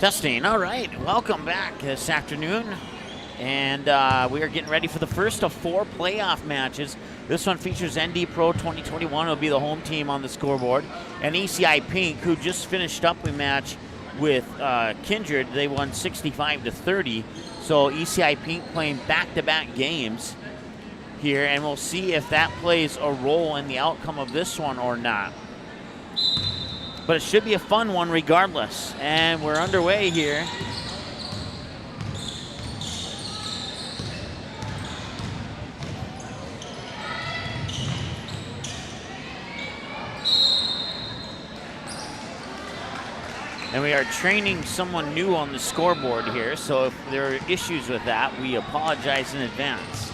Testing. All right, welcome back this afternoon. And we are getting ready for the first of 4 playoff matches. This one features ND Pro 2021. It'll be the home team on the scoreboard. And ECI Pink, who just finished up a match with Kindred. They won 65-30. So ECI Pink playing back-to-back games here. And we'll see if that plays a role in the outcome of this one or not. But it should be a fun one regardless. And we're underway here. And we are training someone new on the scoreboard here, so if there are issues with that, we apologize in advance.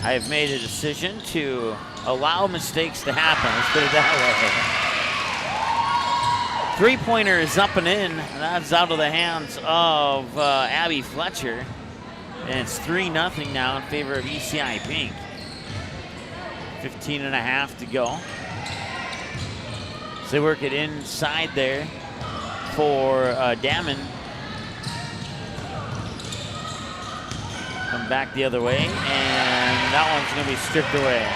I have made a decision to allow mistakes to happen, let's put it that way. Three-pointer is up and in, and that's out of the hands of Abby Fletcher. And it's 3-0 now in favor of ECI Pink. 15.5 to go. So they work it inside there for Damon. Come back the other way, and that one's going to be stripped away.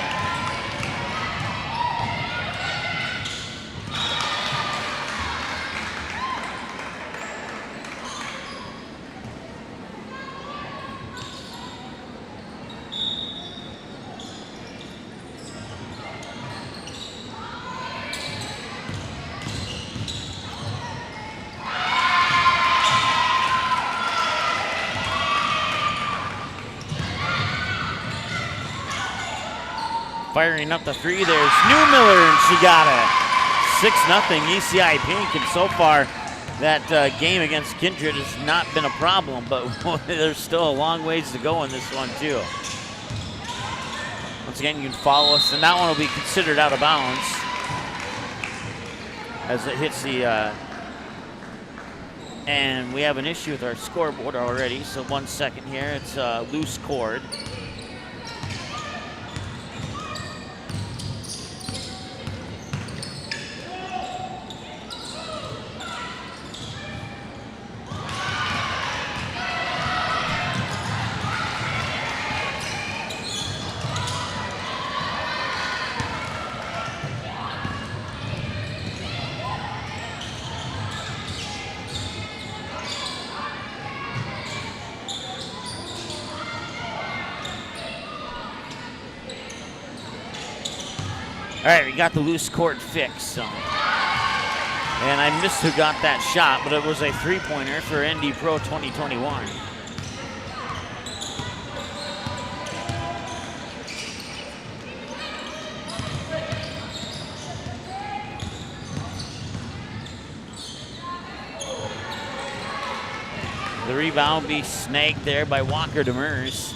Firing up the three, there's Newmiller, and she got it. 6-0 ECI Pink, and so far that game against Kindred has not been a problem, but there's still a long ways to go in this one too. Once again, you can follow us, and that one will be considered out of bounds as it hits the, and we have an issue with our scoreboard already, so 1 second here, it's a loose cord. All right, we got the loose cord fixed. So. And I missed who got that shot, but it was a three-pointer for ND Pro 2021. The rebound be snagged there by Walker Demers.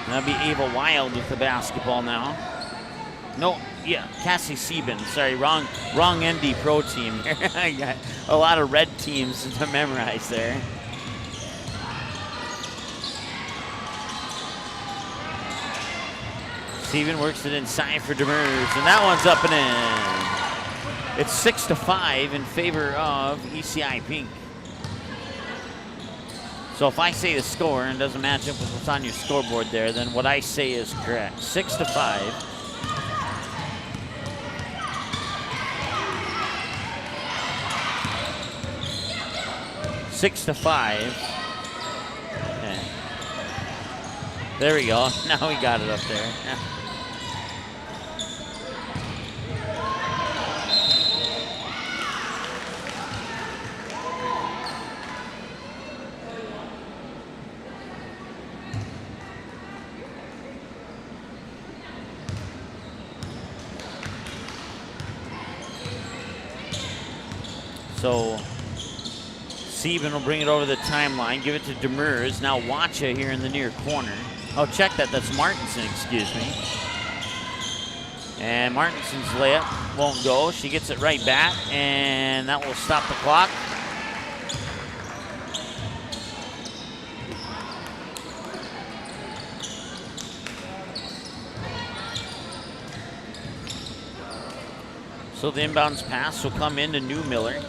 That'll be Ava Wild with the basketball now. No, yeah, Cassie Sieben. Sorry, wrong ND Pro team here. I got a lot of red teams to memorize there. Sieben works it inside for Demers, and that one's up and in. It's 6-5 in favor of ECI Pink. So if I say the score and it doesn't match up with what's on your scoreboard there, then what I say is correct. 6-5. Six to 5. Okay. There we go. Now we got it up there. So Sieben will bring it over the timeline, give it to Demers. Now Wacha here in the near corner. Oh, check that. That's Martinson, excuse me. And Martinson's layup won't go. She gets it right back, and that will stop the clock. So the inbounds pass will come into New Miller.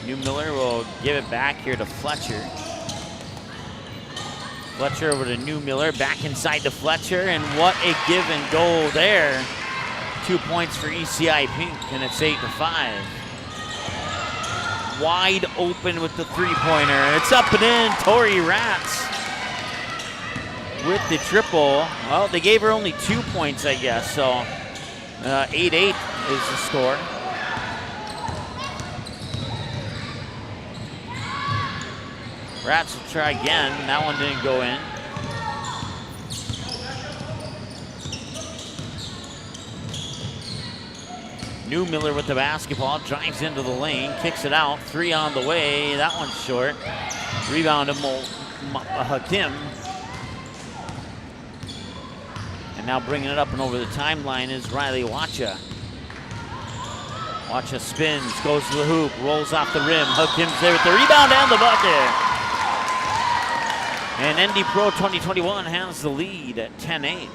New Miller will give it back here to Fletcher. Fletcher over to New Miller, back inside to Fletcher, and what a give and go there. 2 points for ECI Pink, and it's 8-5. Wide open with the three-pointer. It's up and in. Tori Ratz with the triple. Well, they gave her only 2 points, I guess, so 8-8 is the score. Ratz will try again. That one didn't go in. New Miller with the basketball, drives into the lane, kicks it out. 3 on the way. That one's short. Rebound to Hakim. And now bringing it up and over the timeline is Riley Wacha. Wacha spins, goes to the hoop, rolls off the rim. Hakim's there with the rebound and the bucket. And ND Pro 2021 has the lead at 10-8.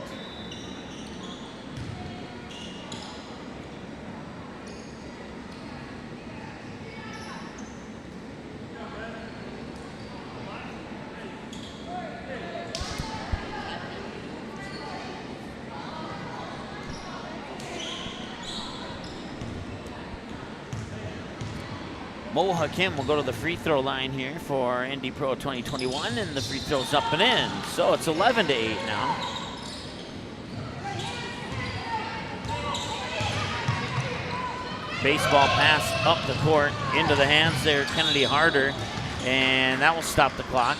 Mo Hakim will go to the free throw line here for ND Pro 2021, and the free throw's up and in. So it's 11-8 now. Baseball pass up the court, into the hands there, Kennedy Harder, and that will stop the clock.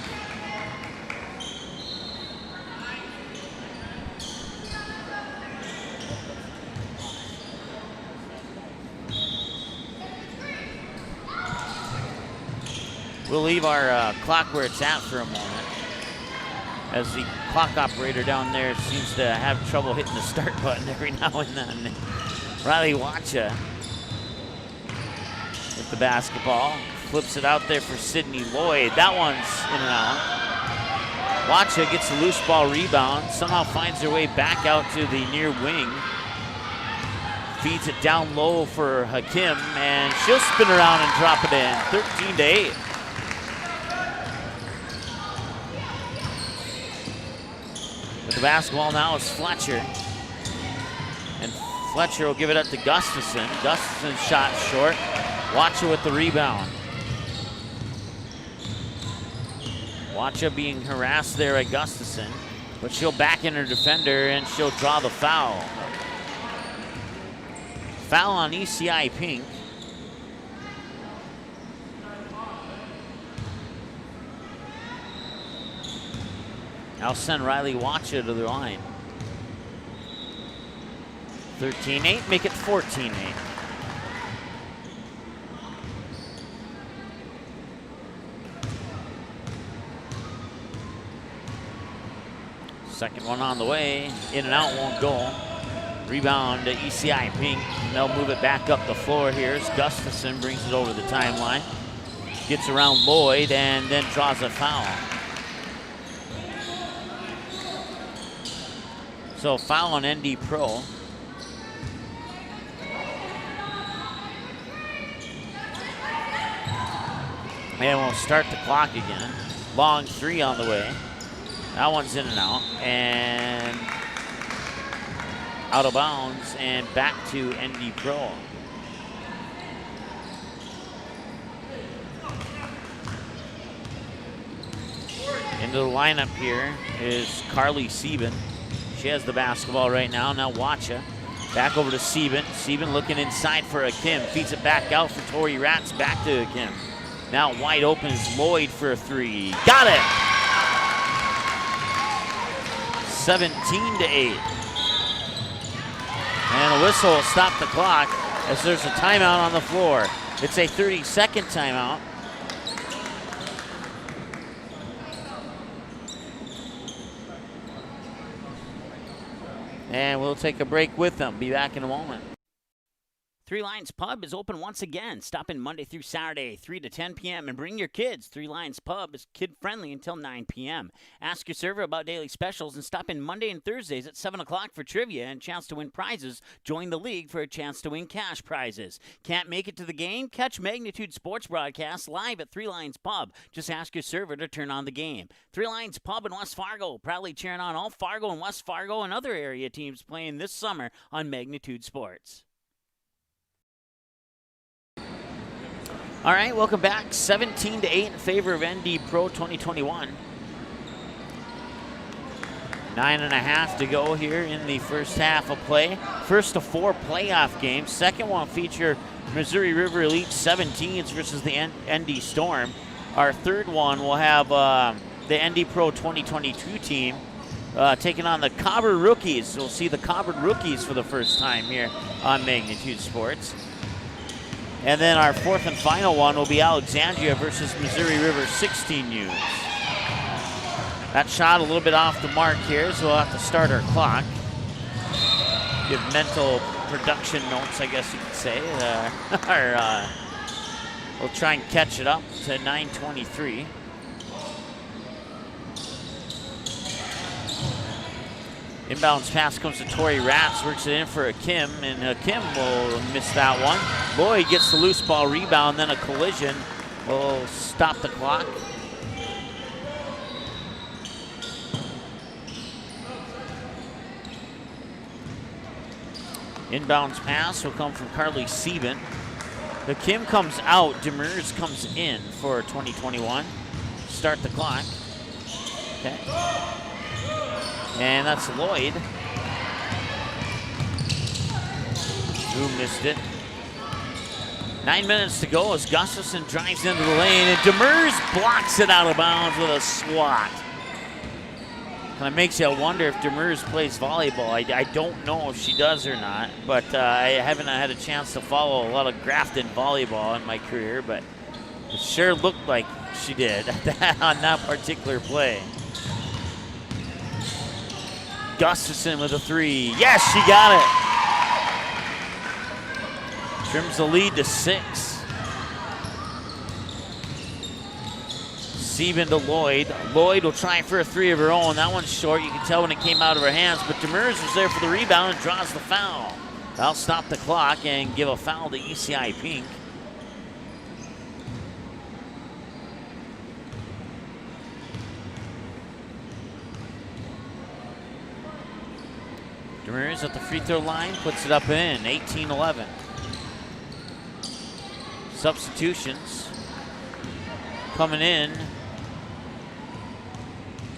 We'll leave our clock where it's at for a moment, as the clock operator down there seems to have trouble hitting the start button every now and then. Riley Wacha with the basketball, flips it out there for Sydney Lloyd. That one's in and out. Wacha gets a loose ball rebound, somehow finds her way back out to the near wing. Feeds it down low for Hakim, and she'll spin around and drop it in. 13-8. With the basketball now is Fletcher. And Fletcher will give it up to Gustafson. Gustafson's shot short. Wacha with the rebound. Wacha being harassed there at Gustafson, but she'll back in her defender and she'll draw the foul. Foul on ECI Pink. I'll send Riley Wacha to the line. 13-8, make it 14-8. Second one on the way, in and out, won't go. Rebound to ECI Pink. They'll move it back up the floor here as Gustafson brings it over the timeline. Gets around Lloyd and then draws a foul. So foul on ND Pro. And we'll start the clock again. Long three on the way. That one's in and out. And out of bounds and back to ND Pro. Into the lineup here is Carly Sieben. She has the basketball right now. Now Wacha. Back over to Sieben. Sieben looking inside for Hakim. Feeds it back out for Tori Ratz. Back to Hakim. Now wide open is Lloyd for a three. Got it! 17-8. And the whistle will stop the clock as there's a timeout on the floor. It's a 30-second timeout. And we'll take a break with them. Be back in a moment. Three Lions Pub is open once again. Stop in Monday through Saturday, 3 to 10 p.m. and bring your kids. Three Lions Pub is kid-friendly until 9 p.m. Ask your server about daily specials and stop in Monday and Thursdays at 7 o'clock for trivia and a chance to win prizes. Join the league for a chance to win cash prizes. Can't make it to the game? Catch Magnitude Sports broadcasts live at Three Lions Pub. Just ask your server to turn on the game. Three Lions Pub in West Fargo, proudly cheering on all Fargo and West Fargo and other area teams playing this summer on Magnitude Sports. All right, welcome back. 17-8 in favor of ND Pro 2021. 9.5 to go here in the first half of play. First of 4 playoff games. Second one feature Missouri River Elite 17s versus the ND Storm. Our third one will have the ND Pro 2022 team taking on the Cobber Rookies. We'll see the Cobber Rookies for the first time here on Magnitude Sports. And then our fourth and final one will be Alexandria versus Missouri River 16Us. That shot a little bit off the mark here, so we'll have to start our clock. Give mental production notes, I guess you could say. We'll try and catch it up to 9:23. Inbounds pass comes to Tori Ratz, works it in for Hakim, and Hakim will miss that one. Lloyd gets the loose ball rebound, then a collision will stop the clock. Inbounds pass will come from Carly Sieben. Hakim comes out, Demers comes in for 2021. Start the clock. Okay. And that's Lloyd, who missed it. 9 minutes to go as Gustafson drives into the lane, and Demers blocks it out of bounds with a swat. Kind of makes you wonder if Demers plays volleyball. I don't know if she does or not, but I haven't had a chance to follow a lot of Grafton volleyball in my career, but it sure looked like she did on that particular play. Gustafson with a 3. Yes, she got it. Trims the lead to 6. Sieben to Lloyd. Lloyd will try for a 3 of her own. That one's short. You can tell when it came out of her hands, but Demers was there for the rebound and draws the foul. That'll stop the clock and give a foul to ECI Pink. Demers at the free throw line, puts it up in, 18-11. Substitutions coming in.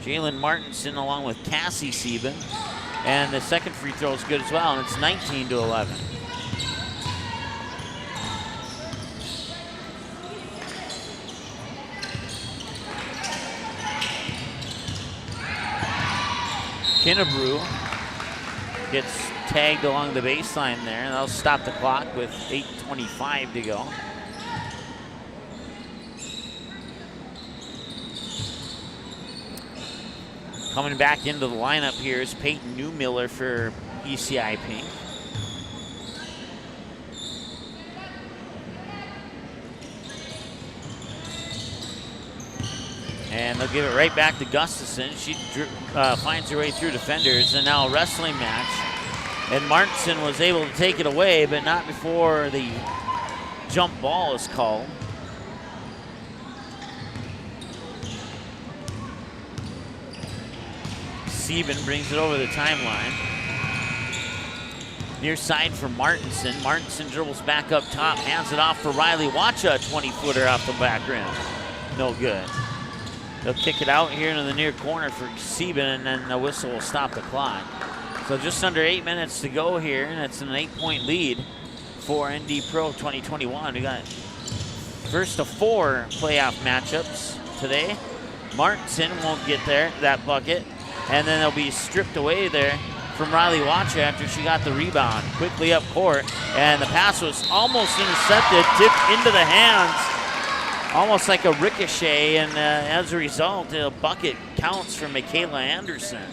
Jalen Martinson along with Cassie Sieben. And the second free throw is good as well, and it's 19-11. Kinnebrew gets tagged along the baseline there, and that'll stop the clock with 8:25 to go. Coming back into the lineup here is Peyton Newmiller for ECI Pink. And they'll give it right back to Gustafson. She finds her way through defenders, and now a wrestling match. And Martinson was able to take it away, but not before the jump ball is called. Sieben brings it over the timeline. Near side for Martinson. Martinson dribbles back up top, hands it off for Riley Wacha, a 20-footer off the back rim. No good. They'll kick it out here into the near corner for Sieben, and then the whistle will stop the clock. So just under 8 minutes to go here, and it's an 8-point lead for ND Pro 2021. We got first of 4 playoff matchups today. Martinson won't get that bucket, and then they'll be stripped away there from Riley Wacha after she got the rebound. Quickly up court, and the pass was almost intercepted, tipped into the hands. Almost like a ricochet, and as a result, a bucket counts for Michaela Anderson.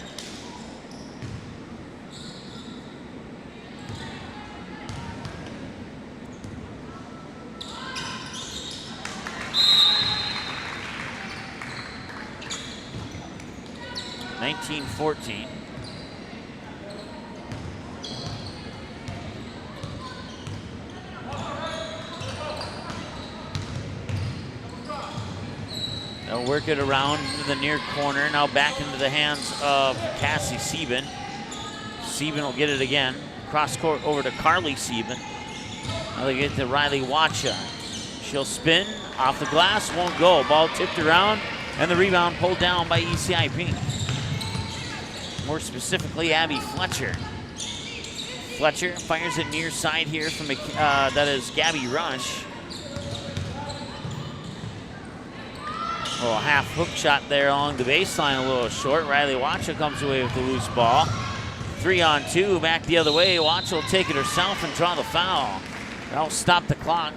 19-14. They'll work it around the near corner. Now back into the hands of Cassie Sieben. Sieben will get it again. Cross court over to Carly Sieben. Now they get to Riley Wacha. She'll spin off the glass, won't go. Ball tipped around, and the rebound pulled down by ECI Pink. More specifically, Abby Fletcher. Fletcher fires it near side here from that is Gabby Rush. A little half hook shot there along the baseline, a little short. Riley Wacha comes away with the loose ball. 3-on-2, back the other way. Wacha will take it herself and draw the foul. That'll stop the clock.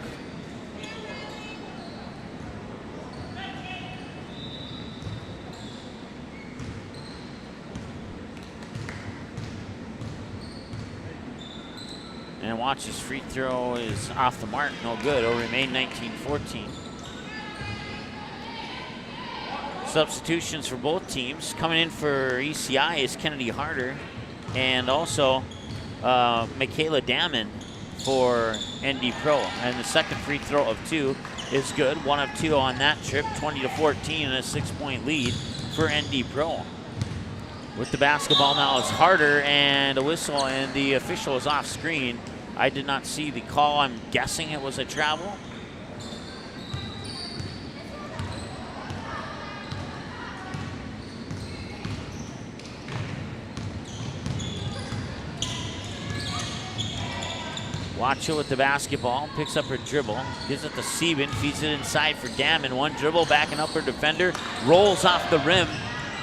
And Wacha's free throw is off the mark, no good. It'll remain 19-14. Substitutions for both teams. Coming in for ECI is Kennedy Harder and also Michaela Damon for ND Pro. And the second free throw of 2 is good. 1 of 2 on that trip, 20-14 and a 6-point lead for ND Pro. With the basketball now is Harder and a whistle, and the official is off screen. I did not see the call. I'm guessing it was a travel. Wacha with the basketball, picks up her dribble, gives it to Sieben, feeds it inside for Damon. One dribble, backing up her defender, rolls off the rim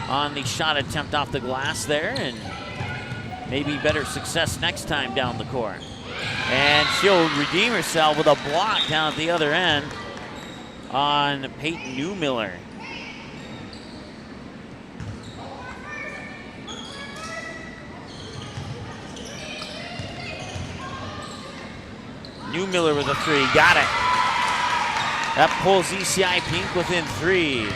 on the shot attempt off the glass there, and maybe better success next time down the court. And she'll redeem herself with a block down at the other end on Peyton Newmiller. Newmiller with a 3, got it. That pulls ECI Pink within 3.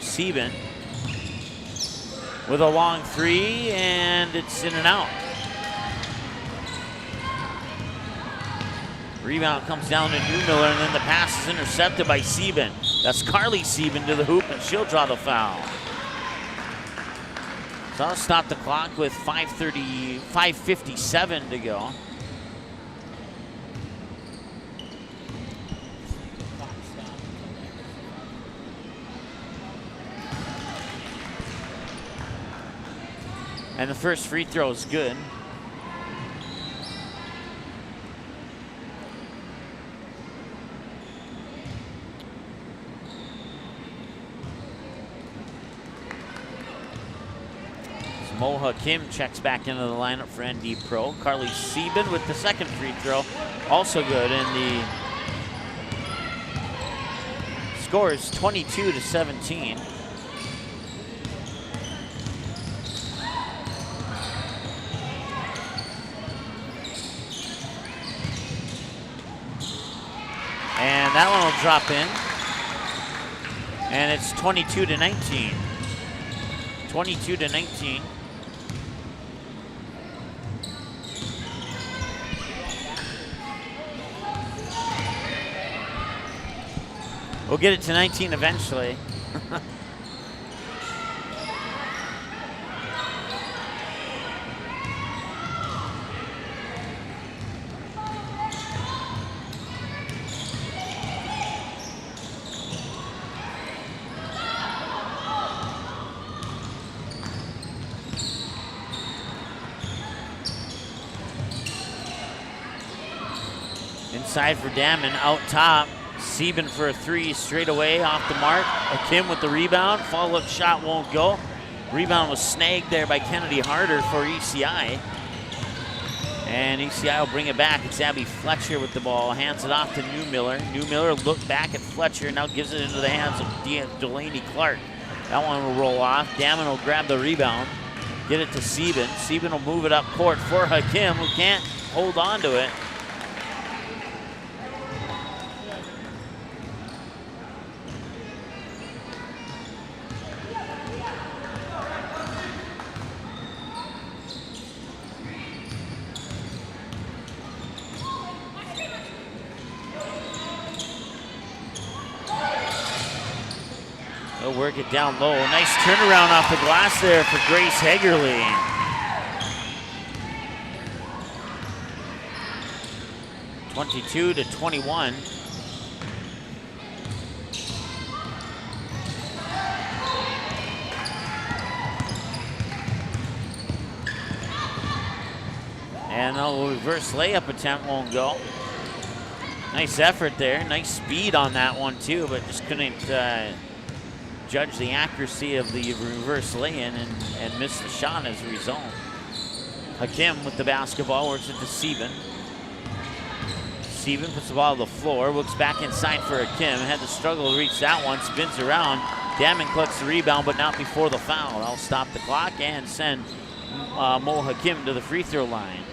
Sieben with a long 3, and it's in and out. Rebound comes down to Newmiller, and then the pass is intercepted by Sieben. That's Carly Sieben to the hoop, and she'll draw the foul. So I'll stop the clock with 5:57 to go. And the first free throw is good. Moha Kim checks back into the lineup for ND Pro. Carly Sieben with the second free throw, also good, and the score is 22-17. And that one will drop in, and it's 22-19. 22-19. We'll get it to 19 eventually. Inside for Damon, out top. Sieben for a 3 straight away off the mark. Kim with the rebound. Follow-up shot won't go. Rebound was snagged there by Kennedy Harder for ECI. And ECI will bring it back. It's Abby Fletcher with the ball. Hands it off to Newmiller. Newmiller looked back at Fletcher. Now gives it into the hands of Delaney Clark. That one will roll off. Damon will grab the rebound. Get it to Sieben. Sieben will move it up court for Hakim, who can't hold on to it. work it down low. Nice turnaround off the glass there for Grace Hagerly. (22-21). And a reverse layup attempt won't go. Nice effort there. Nice speed on that one too, but just couldn't judge the accuracy of the reverse lay-in and missed the shot as a result. Hakim with the basketball, works it to Sieben. Sieben puts the ball on the floor, looks back inside for Hakim. Had to struggle to reach that one, spins around. Damon collects the rebound, but not before the foul. That'll stop the clock and send Mo Hakim to the free throw line.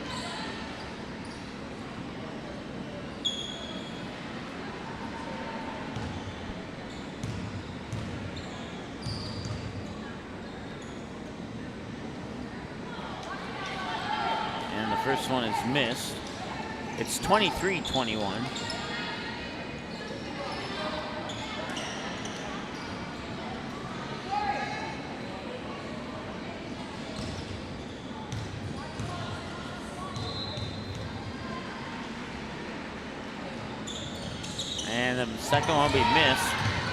First one is missed. It's 23-21. And the second one will be missed.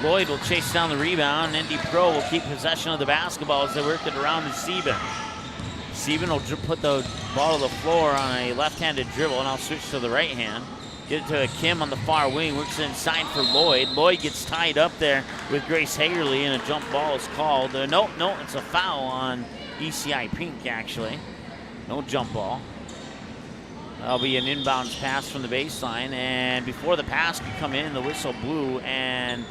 Lloyd will chase down the rebound. ND Pro will keep possession of the basketball as they work it around to Sieben. Sieben will put the ball to the floor on a left-handed dribble, and I'll switch to the right hand. Get it to Kim on the far wing, works inside for Lloyd. Lloyd gets tied up there with Grace Hagerly, and a jump ball is called. No, it's a foul on ECI Pink, actually. No jump ball. That'll be an inbounds pass from the baseline, and before the pass could come in, the whistle blew, and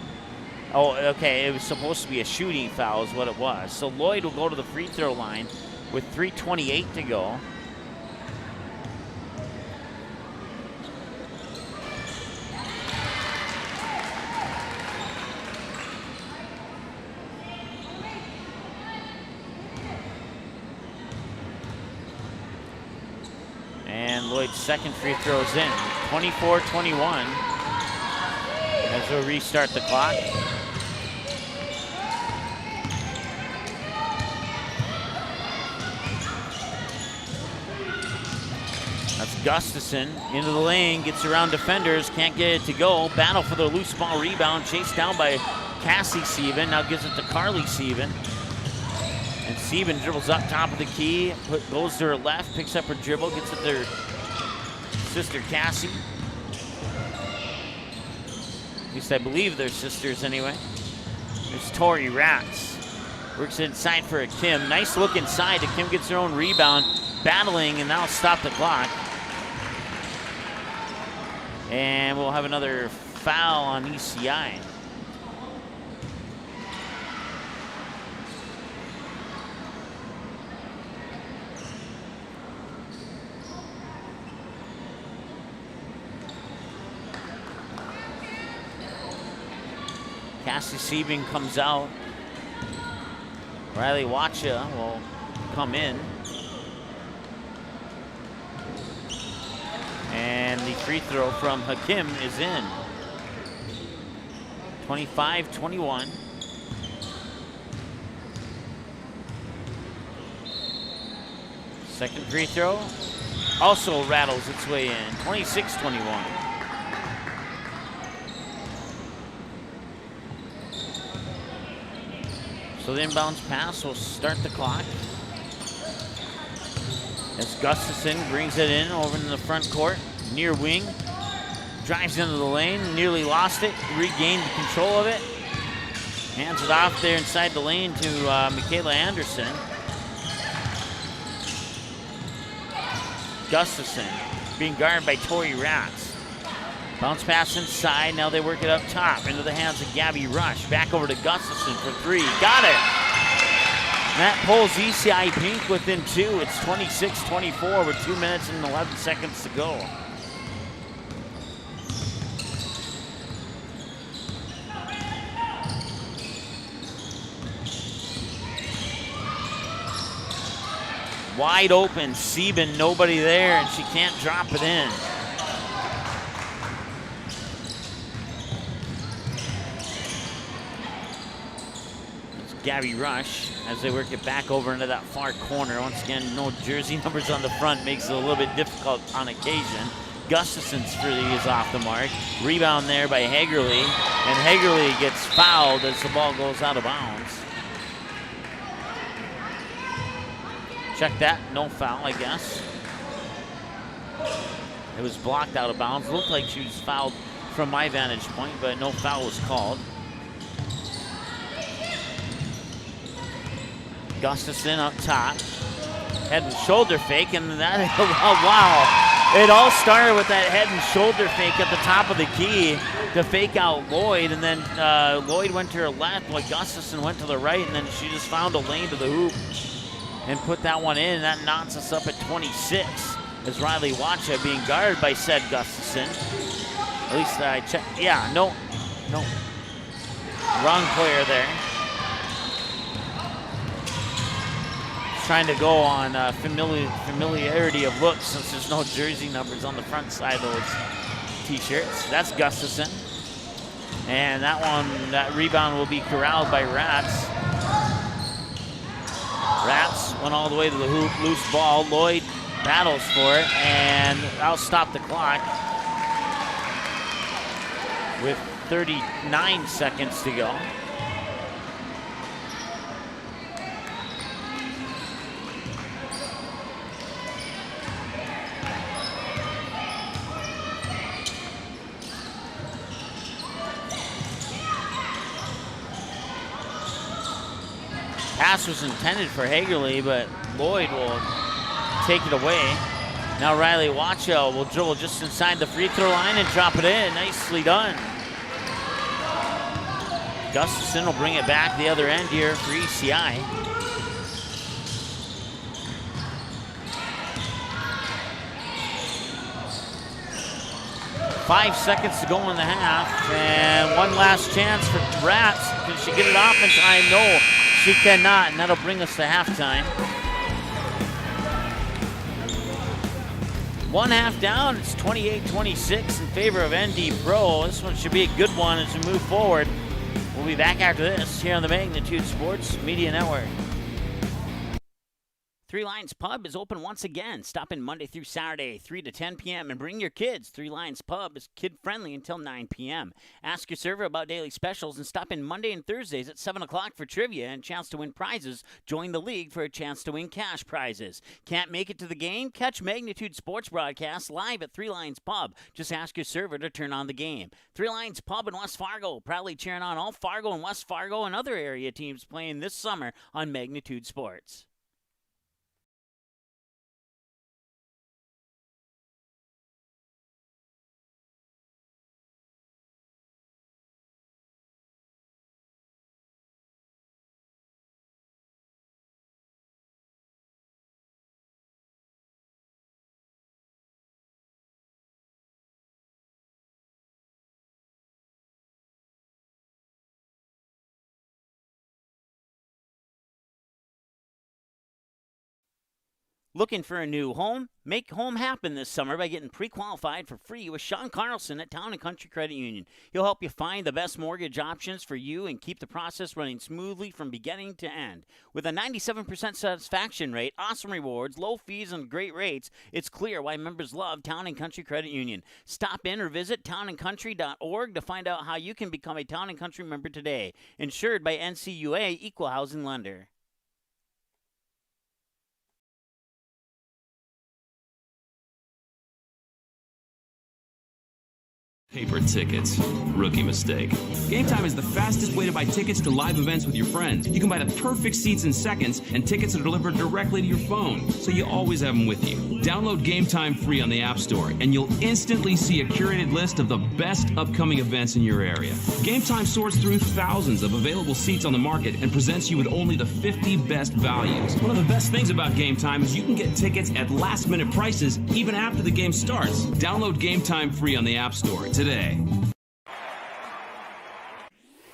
oh, okay, it was supposed to be a shooting foul is what it was. So Lloyd will go to the free throw line with 3:28 to go. And Lloyd's second free throw is in. 24-21 as we'll restart the clock. That's Gustafson into the lane, gets around defenders, can't get it to go. Battle for the loose ball rebound, chased down by Cassie Sieben. Now gives it to Carly Sieben. And Sieben dribbles up top of the key, goes to her left, picks up her dribble, gets it to her sister Cassie. At least I believe they're sisters anyway. There's Tori Ratz. Works inside for a Kim. Nice look inside. Kim gets her own rebound, battling, and that'll stop the clock. And we'll have another foul on ECI. Cassie Sieben comes out. Riley Wacha will come in. And the free throw from Hakim is in. 25-21. Second free throw also rattles its way in. 26-21. So the inbounds pass will start the clock. As Gustafson brings it in over in the front court, near wing. Drives into the lane, nearly lost it, regained control of it. Hands it off there inside the lane to Michaela Anderson. Gustafson being guarded by Tori Ratz. Bounce pass inside, now they work it up top into the hands of Gabby Rush. Back over to Gustafson for three, got it! That pulls ECI Pink within two. It's 26-24 with 2 minutes and 11 seconds to go. Wide open, Sieben, nobody there, and she can't drop it in. Gabby Rush as they work it back over into that far corner. Once again, no jersey numbers on the front makes it a little bit difficult on occasion. Gustafson's free is off the mark. Rebound there by Hagerly, and Hagerly gets fouled as the ball goes out of bounds. Check that, no foul, I guess. It was blocked out of bounds. Looked like she was fouled from my vantage point, but no foul was called. Gustafson up top. Head and shoulder fake, and that, oh, wow. It all started with that head and shoulder fake at the top of the key to fake out Lloyd, and then Lloyd went to her left while Gustafson went to the right, and then she just found a lane to the hoop and put that one in, and that knocks us up at 26 as Riley Wacha being guarded by said Gustafson. At least I checked. Yeah, no. Wrong player there. Trying to go on familiarity of looks since there's no jersey numbers on the front side of those t-shirts. That's Gustafson. And that rebound will be corralled by Rats. Rats went all the way to the hoop, loose ball. Lloyd battles for it, and I'll stop the clock with 39 seconds to go. Pass was intended for Hagerly, but Lloyd will take it away. Now Riley Wacha will dribble just inside the free throw line and drop it in. Nicely done. Gustafson will bring it back the other end here for ECI. Five seconds to go in the half, and one last chance for Rats. Can she get it off in time? No, she cannot, and that'll bring us to halftime. One half down, it's 28-26 in favor of ND Pro. This one should be a good one as we move forward. We'll be back after this here on the Magnitude Sports Media Network. Three Lions Pub is open once again. Stop in Monday through Saturday, 3 to 10 p.m. and bring your kids. Three Lions Pub is kid-friendly until 9 p.m. Ask your server about daily specials and stop in Monday and Thursdays at 7 o'clock for trivia and a chance to win prizes. Join the league for a chance to win cash prizes. Can't make it to the game? Catch Magnitude Sports broadcasts live at Three Lions Pub. Just ask your server to turn on the game. Three Lions Pub in West Fargo, proudly cheering on all Fargo and West Fargo and other area teams playing this summer on Magnitude Sports. Looking for a new home? Make home happen this summer by getting pre-qualified for free with Sean Carlson at Town & Country Credit Union. He'll help you find the best mortgage options for you and keep the process running smoothly from beginning to end. With a 97% satisfaction rate, awesome rewards, low fees, and great rates, it's clear why members love Town & Country Credit Union. Stop in or visit townandcountry.org to find out how you can become a Town & Country member today. Insured by NCUA Equal Housing Lender. Paper tickets. Rookie mistake. Game Time is the fastest way to buy tickets to live events with your friends. You can buy the perfect seats in seconds, and tickets are delivered directly to your phone, so you always have them with you. Download Game Time free on the App Store, and you'll instantly see a curated list of the best upcoming events in your area. Game Time sorts through thousands of available seats on the market and presents you with only the 50 best values. One of the best things about Game Time is you can get tickets at last-minute prices even after the game starts. Download Game Time free on the App Store today.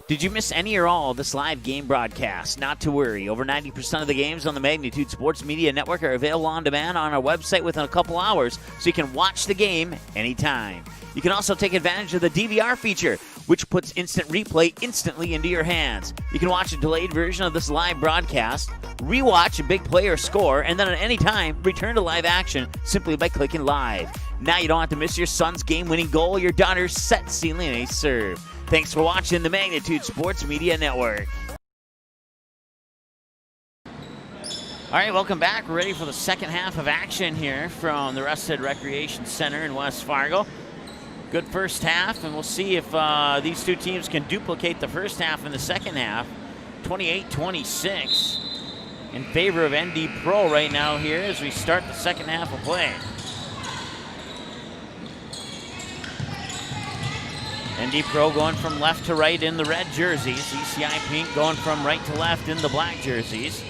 Did you miss any or all of this live game broadcast? Not to worry. Over 90% of the games on the Magnitude Sports Media Network are available on demand on our website within a couple hours, so you can watch the game anytime. You can also take advantage of the DVR feature. which puts instant replay instantly into your hands. You can watch a delayed version of this live broadcast, rewatch a big play or score, and then at any time, return to live action simply by clicking live. Now you don't have to miss your son's game-winning goal or your daughter's set sealing ace serve. Thanks for watching the Magnitude Sports Media Network. All right, welcome back. We're ready for the second half of action here from the Rusted Recreation Center in West Fargo. Good first half, and we'll see if these two teams can duplicate the first half in the second half. 28-26 in favor of ND Pro right now here as we start the second half of play. ND Pro going from left to right in the red jerseys. ECI Pink going from right to left in the black jerseys.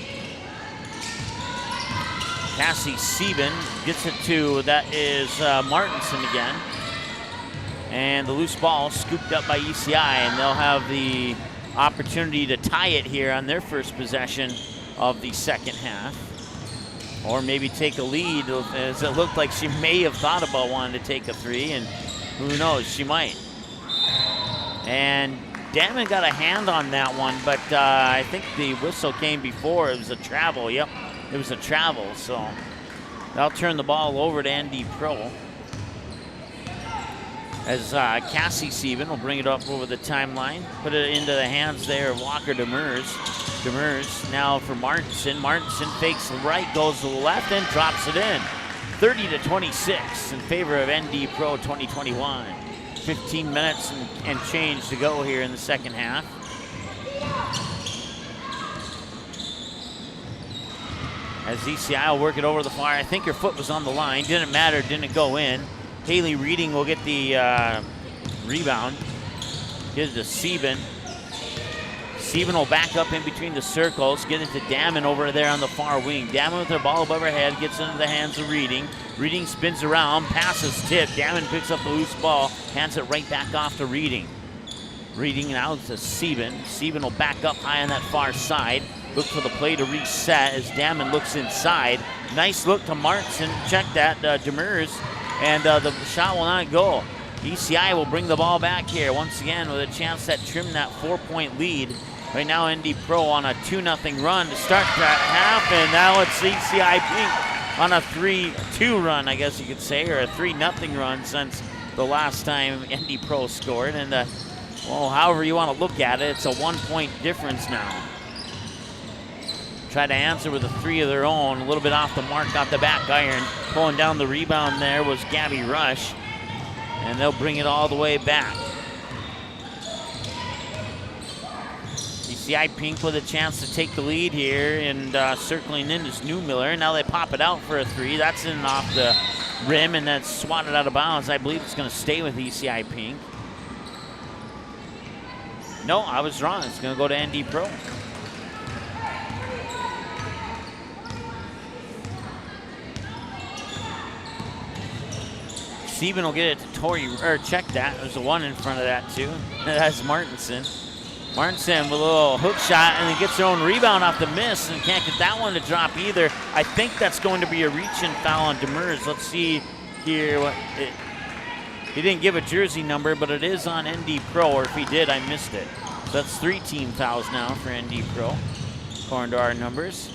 Cassie Sieben gets it to, that is Martinson again. And the loose ball scooped up by ECI, and they'll have the opportunity to tie it here on their first possession of the second half. Or maybe take a lead, as it looked like she may have thought about wanting to take a three, and who knows, she might. And Damon got a hand on that one, but I think the whistle came before. It was a travel, yep. It was a travel, so that'll turn the ball over to ND Pro. As Cassie Sieben will bring it up over the timeline, put it into the hands there of Walker Demers. Demers now for Martinson. Martinson fakes right, goes to the left, and drops it in. 30-26 in favor of ND Pro 2021. 15 minutes and change to go here in the second half. As ECI will work it over the far. I think her foot was on the line. Didn't matter, didn't go in. Haley Reading will get the rebound. Gives it to Sieben. Sieben will back up in between the circles. Get it to Damon over there on the far wing. Damon with her ball above her head. Gets into the hands of Reading. Reading spins around. Passes tip. Damon picks up the loose ball. Hands it right back off to Reading. Reading now to Sieben. Sieben will back up high on that far side. Look for the play to reset as Damon looks inside. Nice look to Martinson. Check that, Demers. And the shot will not go. ECI will bring the ball back here once again with a chance to trim that 4-point lead. Right now, ND Pro on a 2-0 run to start that half, and now it's ECI Pink on a 3-2 run, I guess you could say, or a 3-0 run since the last time ND Pro scored. And well, however you want to look at it, it's a 1-point difference now. Try to answer with a three of their own, a little bit off the mark, off the back iron. Pulling down the rebound there was Gabby Rush, and they'll bring it all the way back. ECI Pink with a chance to take the lead here, and circling in is Newmiller. Now they pop it out for a three. That's in off the rim, and that's swatted out of bounds. I believe it's going to stay with ECI Pink. No, I was wrong. It's going to go to ND Pro. Sieben will get it to Tori, or check that. There's a one in front of that too. That's Martinson. Martinson with a little hook shot, and then gets her own rebound off the miss and can't get that one to drop either. I think that's going to be a reach-in foul on Demers. Let's see here. He didn't give a jersey number, but it is on ND Pro, or if he did, I missed it. So that's 3 team fouls now for ND Pro, according to our numbers.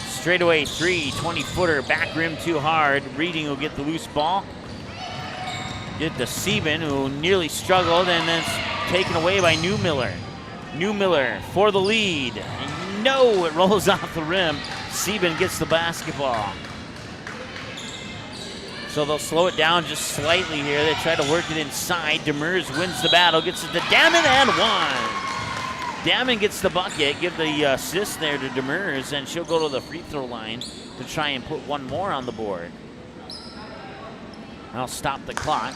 Straightaway three, 20-footer, back rim too hard. Reading will get the loose ball. Get to Sieben, who nearly struggled, and then it's taken away by Newmiller. Newmiller for the lead. And no, it rolls off the rim. Sieben gets the basketball. So they'll slow it down just slightly here. They try to work it inside. Demers wins the battle, gets it to Damon, and one. Damon gets the bucket, give the assist there to Demers, and she'll go to the free throw line to try and put one more on the board. I'll stop the clock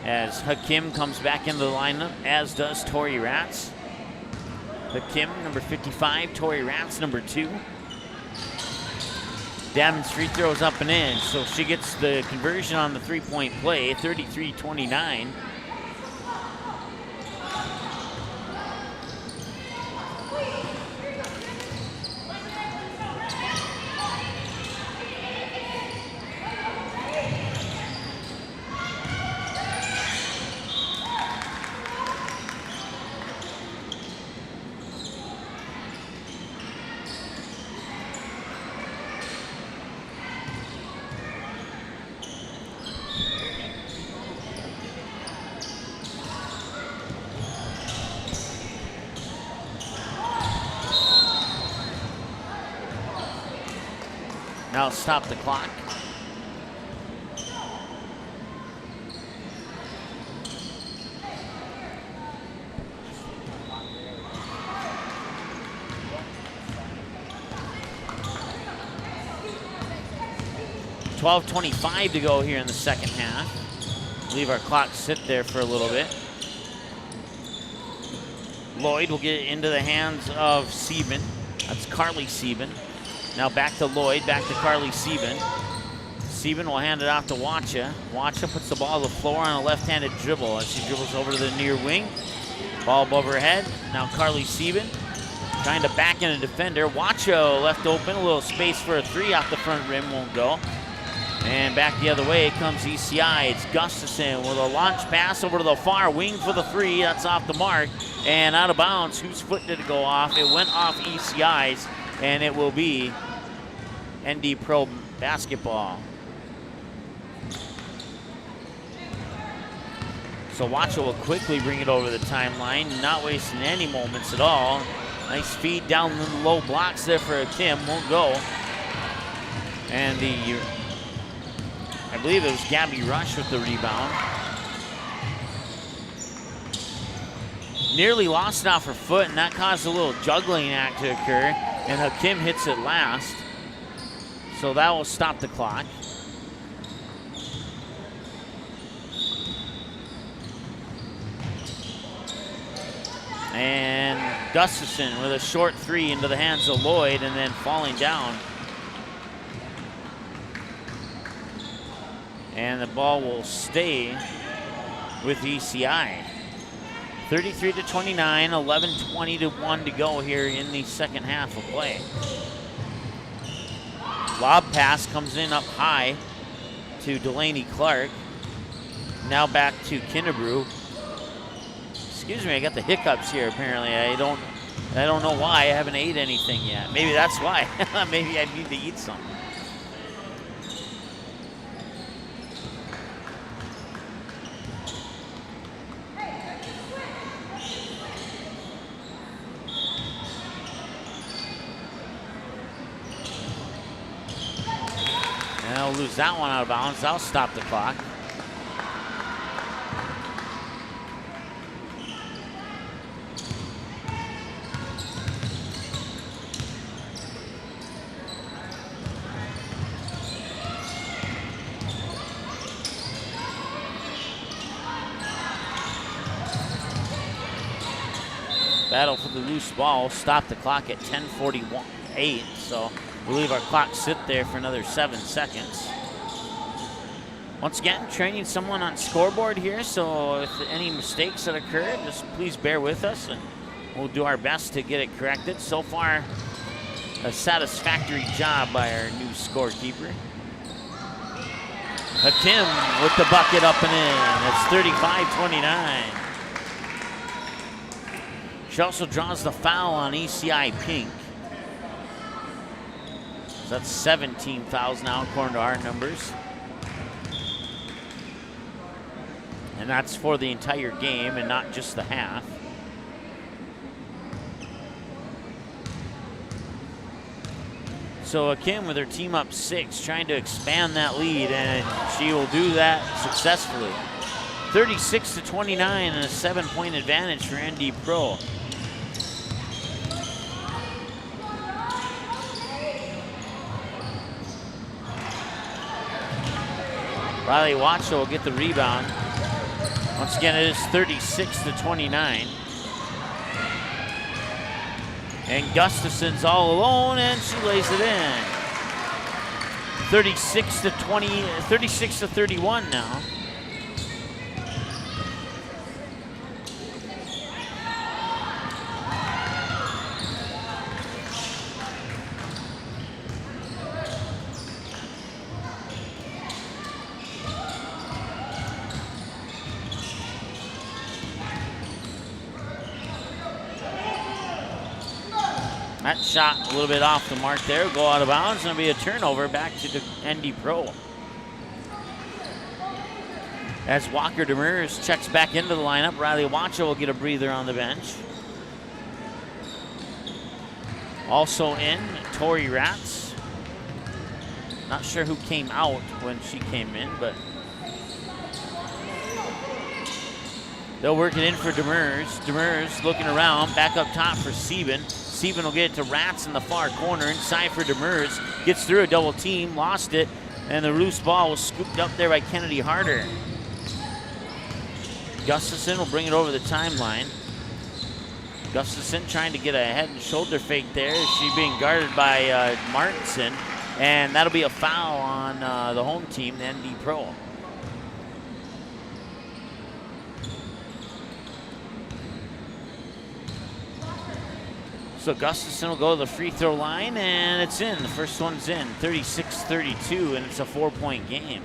as Hakim comes back into the lineup, as does Tori Ratz. Hakim, number 55, Tori Ratz, number 2. Damon's free throws up and in, so she gets the conversion on the three-point play, 33-29. Now stop the clock. .25 to go here in the second half. Leave our clock sit there for a little bit. Lloyd will get it into the hands of Sieben. That's Carly Sieben. Now back to Lloyd, back to Carly Sieben. Sieben will hand it off to Wacha. Wacha puts the ball on the floor on a left-handed dribble as she dribbles over to the near wing. Ball above her head. Now Carly Sieben trying to back in a defender. Wacha left open, a little space for a three off the front rim, won't go. And back the other way comes ECI. It's Gustafson with a launch pass over to the far wing for the three. That's off the mark and out of bounds. Whose foot did it go off? It went off ECI's, and it will be ND Pro basketball. So Wacha will quickly bring it over the timeline, not wasting any moments at all. Nice feed down the low blocks there for Kim. Won't go. And I believe it was Gabby Rush with the rebound. Nearly lost it off her foot, and that caused a little juggling act to occur. And Hakim hits it last. So that will stop the clock. And Gustafson with a short three into the hands of Lloyd and then falling down. And the ball will stay with ECI. 33-29, 11:20 to 1 to go here in the second half of play. Lob pass comes in up high to Delaney Clark. Now back to Kinnebrew. Excuse me, I got the hiccups here apparently. I don't know why. I haven't ate anything yet. Maybe that's why. Maybe I need to eat something. I'll lose that one out of bounds. I'll stop the clock. Battle for the loose ball. Stop the clock at 10:48. So we'll leave our clock sit there for another 7 seconds. Once again, training someone on scoreboard here, so if any mistakes that occurred, just please bear with us and we'll do our best to get it corrected. So far, a satisfactory job by our new scorekeeper. Hakim with the bucket up and in. It's 35-29. She also draws the foul on ECI Pink. So that's 17 fouls now according to our numbers. And that's for the entire game and not just the half. So Kim with her team up 6, trying to expand that lead, and she will do that successfully. 36-29 and a 7-point advantage for ND Pro. Riley Wacha will get the rebound. Once again, it is 36-29. And Gustafson's all alone, and she lays it in. 36-31 now. That shot a little bit off the mark there, go out of bounds, and it'll be a turnover back to the ND Pro. As Walker Demers checks back into the lineup, Riley Wacha will get a breather on the bench. Also in, Tori Ratz. Not sure who came out when she came in, but they'll work it in for Demers. Demers looking around, back up top for Sieben. Sieben will get it to Rats in the far corner, inside for Demers. Gets through a double team, lost it, and the loose ball was scooped up there by Kennedy Harder. Gustafson will bring it over the timeline. Gustafson trying to get a head and shoulder fake there. She being guarded by Martinson, and that'll be a foul on the home team, the ND Pro. So Gustafson will go to the free throw line, and it's in. The first one's in, 36-32, and it's a 4-point game.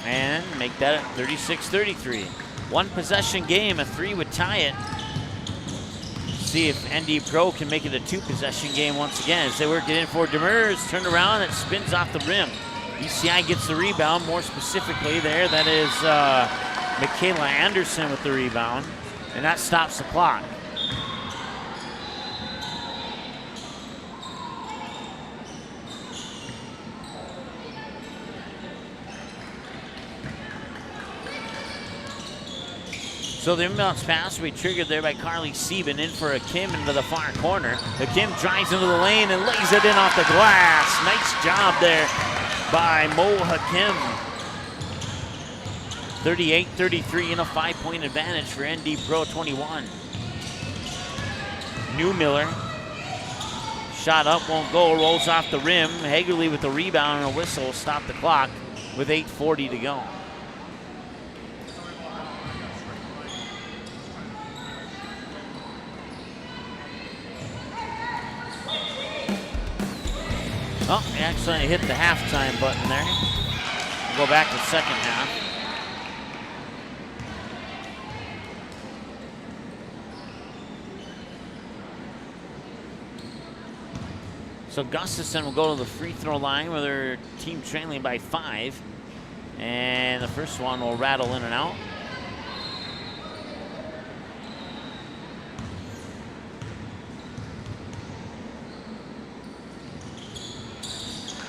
And make that 36-33. One possession game, a 3 would tie it. See if ND Pro can make it a 2-possession game once again as they work it in for Demers. Turned around, it spins off the rim. ECI gets the rebound, more specifically there. That is Michaela Anderson with the rebound, and that stops the clock. So the inbounds pass will be triggered there by Carly Sieben, in for Hakim into the far corner. Hakim drives into the lane and lays it in off the glass. Nice job there by Mo Hakim. 38-33 and a 5-point advantage for ND Pro 21. Newmiller. Shot up, won't go, rolls off the rim. Hagerly with the rebound and a whistle will stop the clock with 8:40 to go. Oh, he accidentally hit the halftime button there. We'll go back to second half. So Gustafson will go to the free throw line with their team trailing by 5. And the first one will rattle in and out.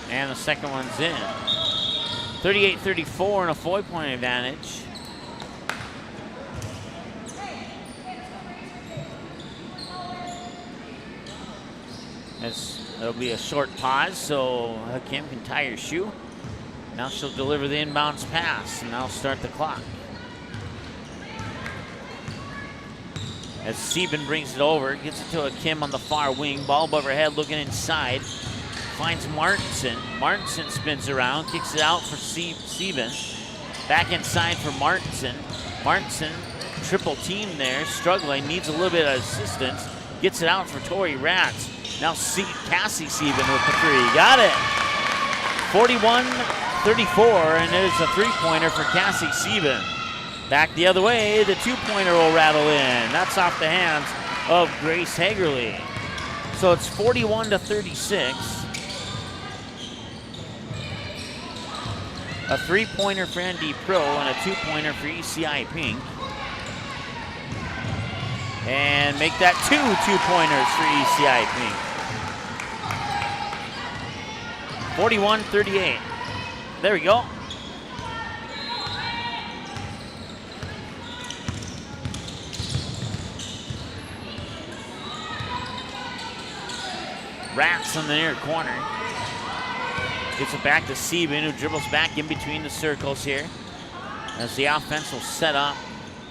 And the second one's in. 38-34 and a 4-point advantage. There'll be a short pause so Hakim can tie her shoe. Now she'll deliver the inbounds pass, and that'll start the clock. As Sieben brings it over, gets it to Hakim on the far wing. Ball above her head, looking inside. Finds Martinson. Martinson spins around, kicks it out for Sieben. Back inside for Martinson. Martinson, triple team there, struggling, needs a little bit of assistance. Gets it out for Tori Rats. Now Cassie Sieben with the 3. Got it. 41-34, and there's a 3-pointer for Cassie Sieben. Back the other way, the 2-pointer will rattle in. That's off the hands of Grace Hagerly. So it's 41-36. A 3-pointer for ND Pro and a 2-pointer for ECI Pink. And make that 2 2-pointers for ECI Pink. 41-38. There we go. Rats in the near corner. Gets it back to Sieben, who dribbles back in between the circles here as the offense will set up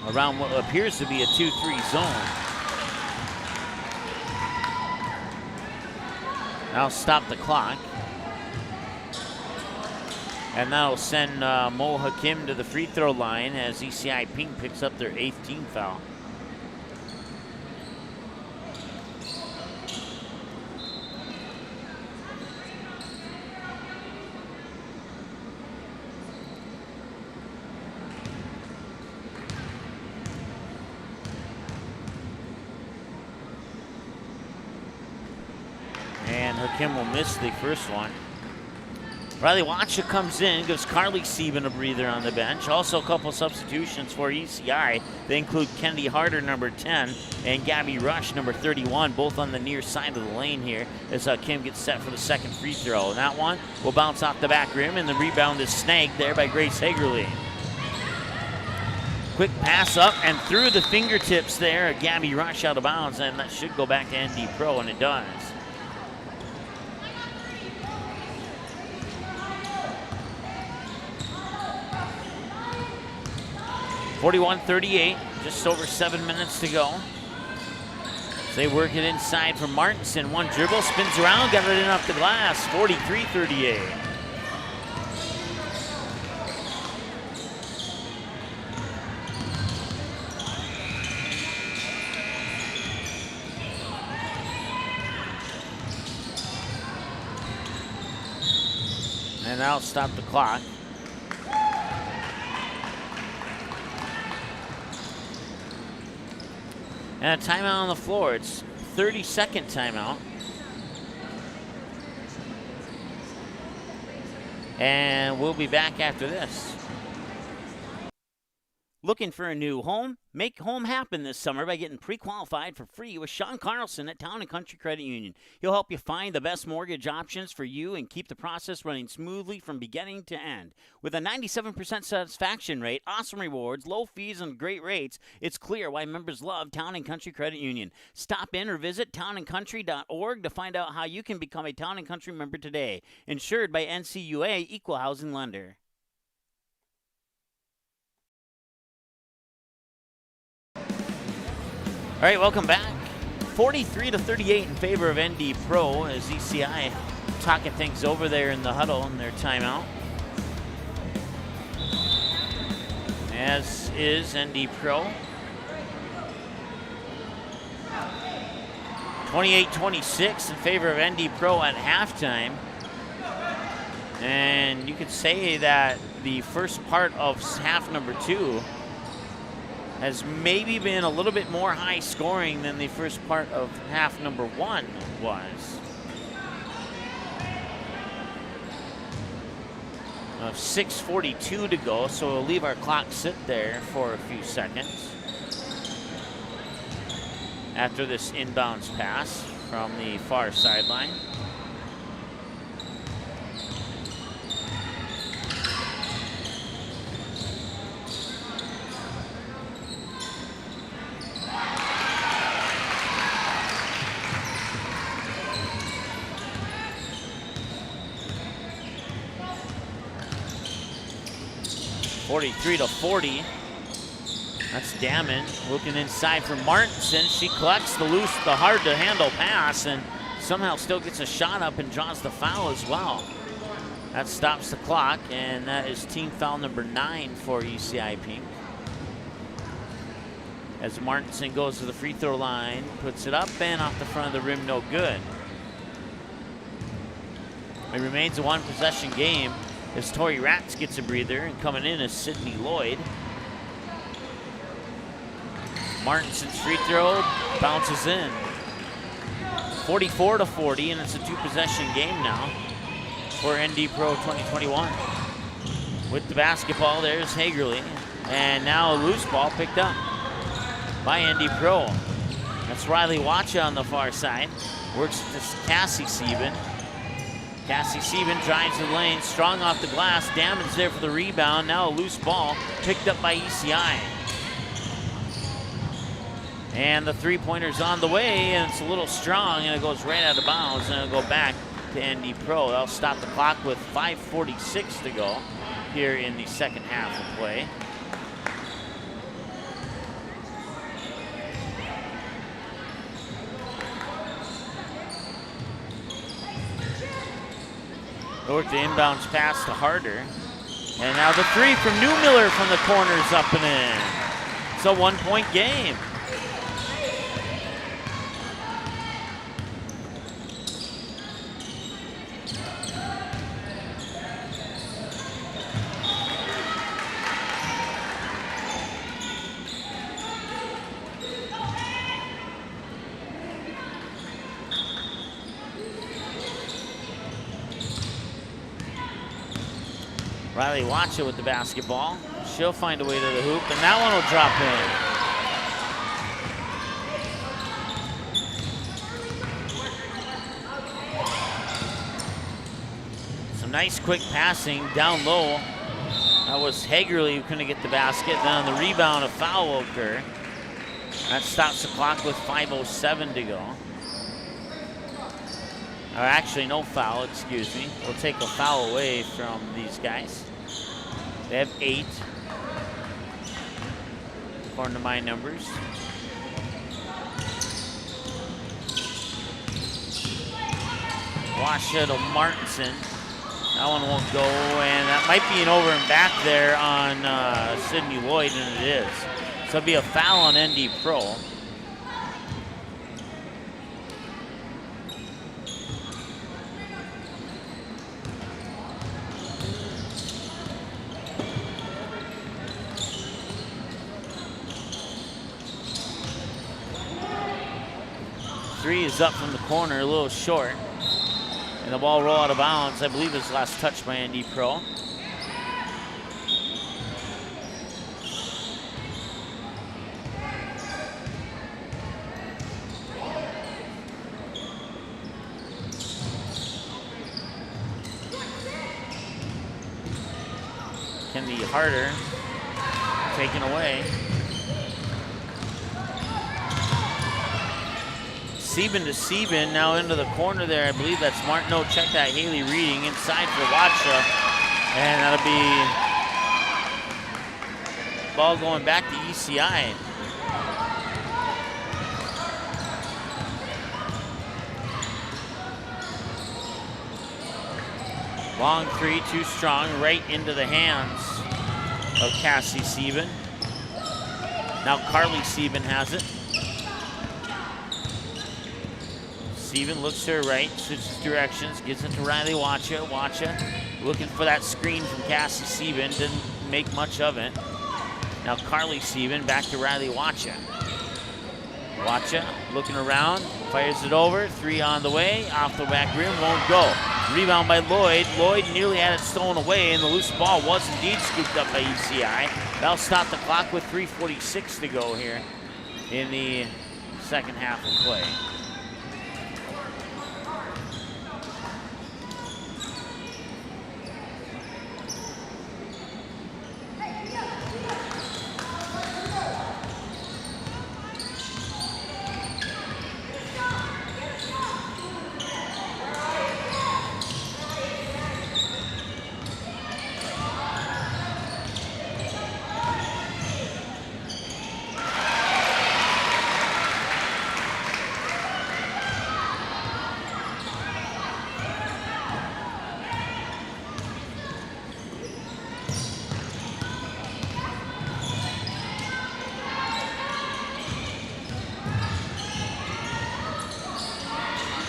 around what appears to be a 2-3 zone. That'll stop the clock. And that'll send Mo Hakim to the free throw line as ECI Pink picks up their 8th team foul. And Hakim will miss the first one. Riley Watcha comes in, gives Carly Sieben a breather on the bench. Also a couple substitutions for ECI. They include Kennedy Harder, number 10, and Gabby Rush, number 31, both on the near side of the lane here as Kim gets set for the second free throw. And that one will bounce off the back rim, and the rebound is snagged there by Grace Hagerly. Quick pass up and through the fingertips there. Gabby Rush out of bounds, and that should go back to ND Pro, and it does. (41-38), just over 7 minutes to go. So they work it inside for Martinson. One dribble, spins around, got it in off the glass. 43-38. And that'll stop the clock. And a timeout on the floor. It's 30-second timeout. And we'll be back after this. Looking for a new home? Make home happen this summer by getting pre-qualified for free with Sean Carlson at Town & Country Credit Union. He'll help you find the best mortgage options for you and keep the process running smoothly from beginning to end. With a 97% satisfaction rate, awesome rewards, low fees, and great rates, it's clear why members love Town & Country Credit Union. Stop in or visit townandcountry.org to find out how you can become a Town & Country member today. Insured by NCUA Equal Housing Lender. All right, welcome back. 43-38 in favor of ND Pro as ECI talking things over there in the huddle in their timeout. As is ND Pro. 28-26 in favor of ND Pro at halftime. And you could say that the first part of half number 2 has maybe been a little bit more high scoring than the first part of half number 1 was. Of 6:42 to go, so we'll leave our clock sit there for a few seconds after this inbounds pass from the far sideline. (43-40). That's Damon looking inside for Martinson. She collects the hard-to-handle pass and somehow still gets a shot up and draws the foul as well. That stops the clock, and that is team foul number 9 for ECI Pink. As Martinson goes to the free throw line, puts it up and off the front of the rim, no good. It remains a one-possession game as Tori Ratz gets a breather, and coming in is Sydney Lloyd. Martinson's free throw bounces in. 44-40, and it's a two-possession game now for ND Pro 2021. With the basketball, there's Hagerly, and now a loose ball picked up by ND Pro. That's Riley Watcha on the far side. Works to Cassie Sieben. Cassie Sieben drives the lane, strong off the glass. Damon's there for the rebound. Now a loose ball picked up by ECI. And the three-pointer's on the way, and it's a little strong, and it goes right out of bounds, and it'll go back to ND Pro. They'll stop the clock with 5:46 to go here in the second half of play. Work the inbounds pass to Harder. And now the three from Newmiller from the corner is up and in. It's a one-point game. Riley Watcha with the basketball. She'll find a way to the hoop, and that one will drop in. Some nice quick passing down low. That was Hagerly who couldn't get the basket. Then on the rebound, a foul will occur. That stops the clock with 5:07 to go. Or actually, no foul, excuse me. We'll take a foul away from these guys. They have 8, according to my numbers. Washa to Martinson. That one won't go, and that might be an over and back there on Sydney Lloyd, and it is. So it'll be a foul on ND Pro. Three is up from the corner, a little short. And the ball roll out of bounds. I believe it's last touched by ND Pro. Can be harder. Taken away. Sieben to Sieben, now into the corner there. I believe that's Martin. No, check that. Haley Reading inside for Watcha. And that'll be ball going back to ECI. Long three, too strong, right into the hands of Cassie Sieben. Now Carly Sieben has it. Sieben looks to her right, switches directions, gives it to Riley Watcha. Watcha looking for that screen from Cassie Sieben, didn't make much of it. Now Carly Sieben back to Riley Watcha. Watcha looking around, fires it over, 3 on the way, off the back rim, won't go. Rebound by Lloyd. Lloyd nearly had it stolen away, and the loose ball was indeed scooped up by ECI. That'll stop the clock with 3:46 to go here in the second half of play.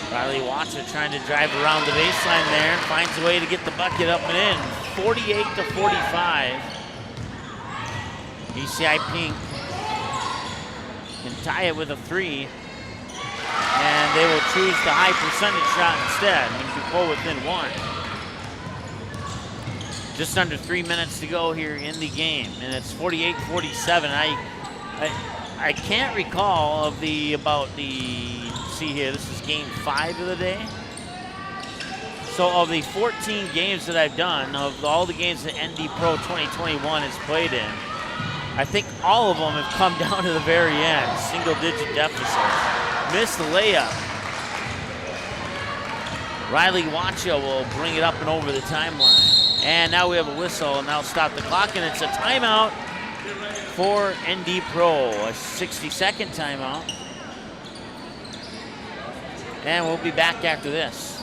Riley Watcha trying to drive around the baseline there and finds a way to get the bucket up and in. 48-45. ECI Pink can tie it with a 3. And they will choose the high percentage shot instead and can pull within 1. Just under 3 minutes to go here in the game, and it's 48-47. I can't recall of the see here, this is game 5 of the day. So of the 14 games that I've done, of all the games that ND Pro 2021 has played in, I think all of them have come down to the very end, single-digit deficits. Missed the layup. Riley Watcha will bring it up and over the timeline. And now we have a whistle, and that'll stop the clock, and it's a timeout for ND Pro, a 60-second timeout. And we'll be back after this.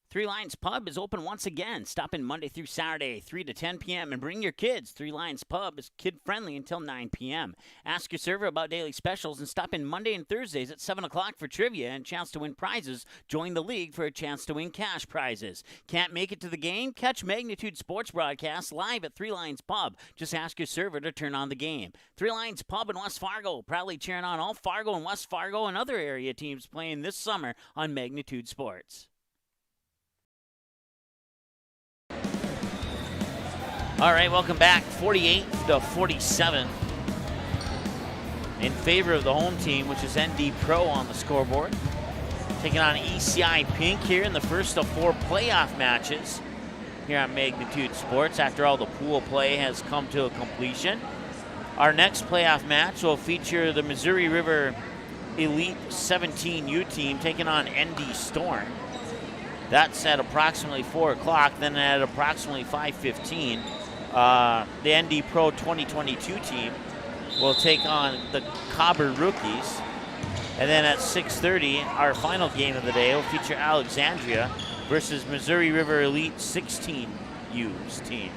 Three Lions Pub is open once again. Stop in Monday through Saturday, 3 to 10 p.m. and bring your kids. Three Lions Pub is kid-friendly until 9 p.m. Ask your server about daily specials and stop in Monday and Thursdays at 7 o'clock for trivia and a chance to win prizes. Join the league for a chance to win cash prizes. Can't make it to the game? Catch Magnitude Sports broadcasts live at Three Lions Pub. Just ask your server to turn on the game. Three Lions Pub in West Fargo, proudly cheering on all Fargo and West Fargo and other area teams playing this summer on Magnitude Sports. All right, welcome back. 48-47 in favor of the home team, which is ND Pro on the scoreboard. Taking on ECI Pink here in the first of 4 playoff matches here on Magnitude Sports after all the pool play has come to a completion. Our next playoff match will feature the Missouri River Elite 17U team taking on ND Storm. That's at approximately 4 o'clock. Then at approximately 5:15, the ND Pro 2022 team will take on the Cobber Rookies. And then at 6:30, our final game of the day will feature Alexandria versus Missouri River Elite 16U's team.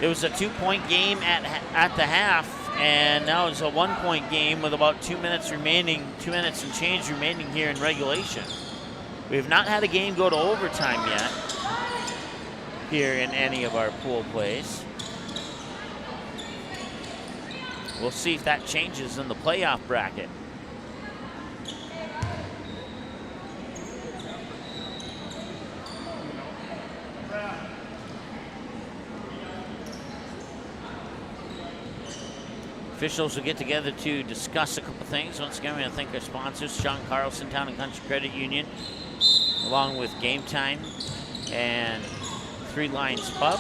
It was a 2-point game at the half, and now it's a 1-point game with about 2 minutes remaining, 2 minutes and change remaining here in regulation. We have not had a game go to overtime yet here in any of our pool plays. We'll see if that changes in the playoff bracket. Officials will get together to discuss a couple things. Once again, we want to thank our sponsors, Sean Carlson, Town and Country Credit Union, along with Game Time and 3 Lions Pub.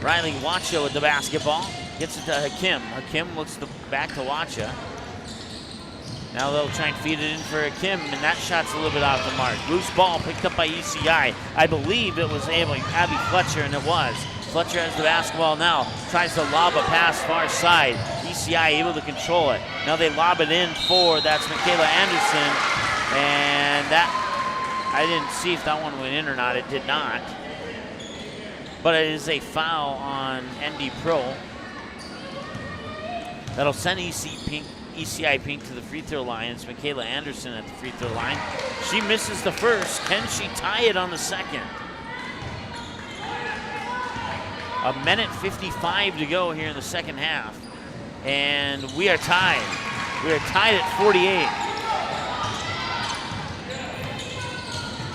Riley Wacha with the basketball. Gets it to Hakim. Hakim looks back to Wacha. Now they'll try and feed it in for Hakim, and that shot's a little bit off the mark. Loose ball picked up by ECI. I believe it was Abby Fletcher, and it was. Fletcher has the basketball now. Tries to lob a pass far side. ECI able to control it. Now they lob it in for, that's Michaela Anderson. And that, I didn't see if that one went in or not. It did not. But it is a foul on ND Pro. That'll send ECI Pink to the free throw line. It's Michaela Anderson at the free throw line. She misses the first. Can she tie it on the second? 1:55 to go here in the second half. And we are tied. We are tied at 48.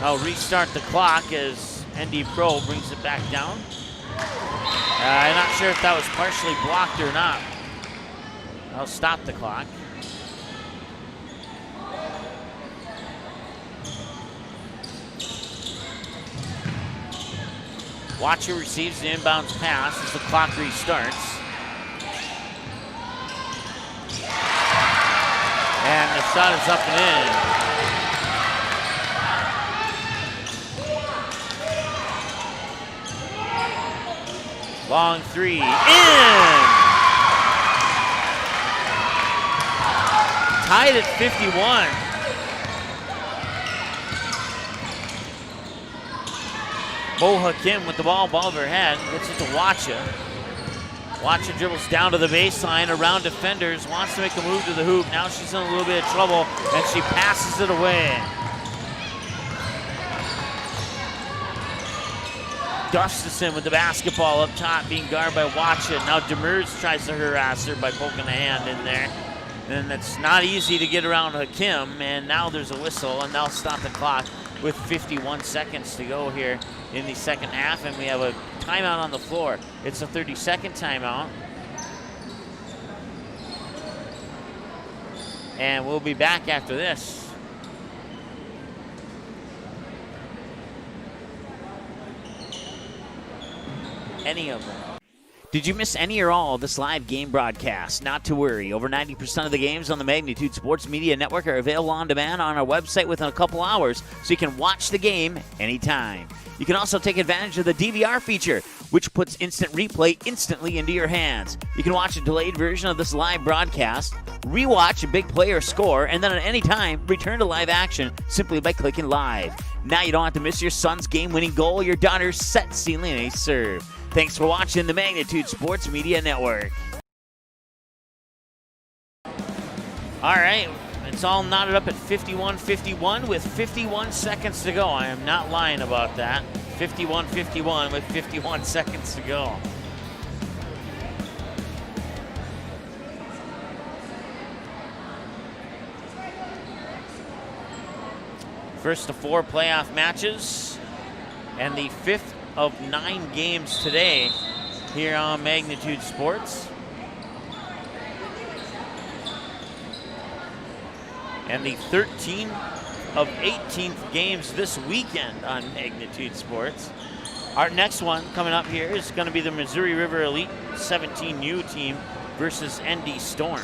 I'll restart the clock as ND Pro brings it back down. I'm not sure if that was partially blocked or not. I'll stop the clock. Wacha receives the inbounds pass as the clock restarts. And the shot is up and in. Long three, in! Tied at 51. Mo Hakim with the ball above her head, gets it to Wacha. Wacha dribbles down to the baseline, around defenders, wants to make a move to the hoop. Now she's in a little bit of trouble, and she passes it away. Gustafson with the basketball up top, being guarded by Wacha. Now Demers tries to harass her by poking a hand in there. And it's not easy to get around Hakim, and now there's a whistle, and they'll stop the clock with 51 seconds to go here in the second half, and we have a timeout on the floor. It's a 30-second timeout. And we'll be back after this. Any of them. Did you miss any or all of this live game broadcast? Not to worry. Over 90% of the games on the Magnitude Sports Media Network are available on demand on our website within a couple hours, so you can watch the game anytime. You can also take advantage of the DVR feature, which puts instant replay instantly into your hands. You can watch a delayed version of this live broadcast, rewatch a big play or score, and then at any time, return to live action simply by clicking live. Now you don't have to miss your son's game-winning goal or your daughter's set stealing a serve. Thanks for watching the Magnitude Sports Media Network. All right, it's all knotted up at 51-51 with 51 seconds to go. I am not lying about that. 51-51 with 51 seconds to go. First of 4 playoff matches and the 5th of 9 games today here on Magnitude Sports. And the 13th of 18th games this weekend on Magnitude Sports. Our next one coming up here is going to be the Missouri River Elite 17U team versus ND Storm.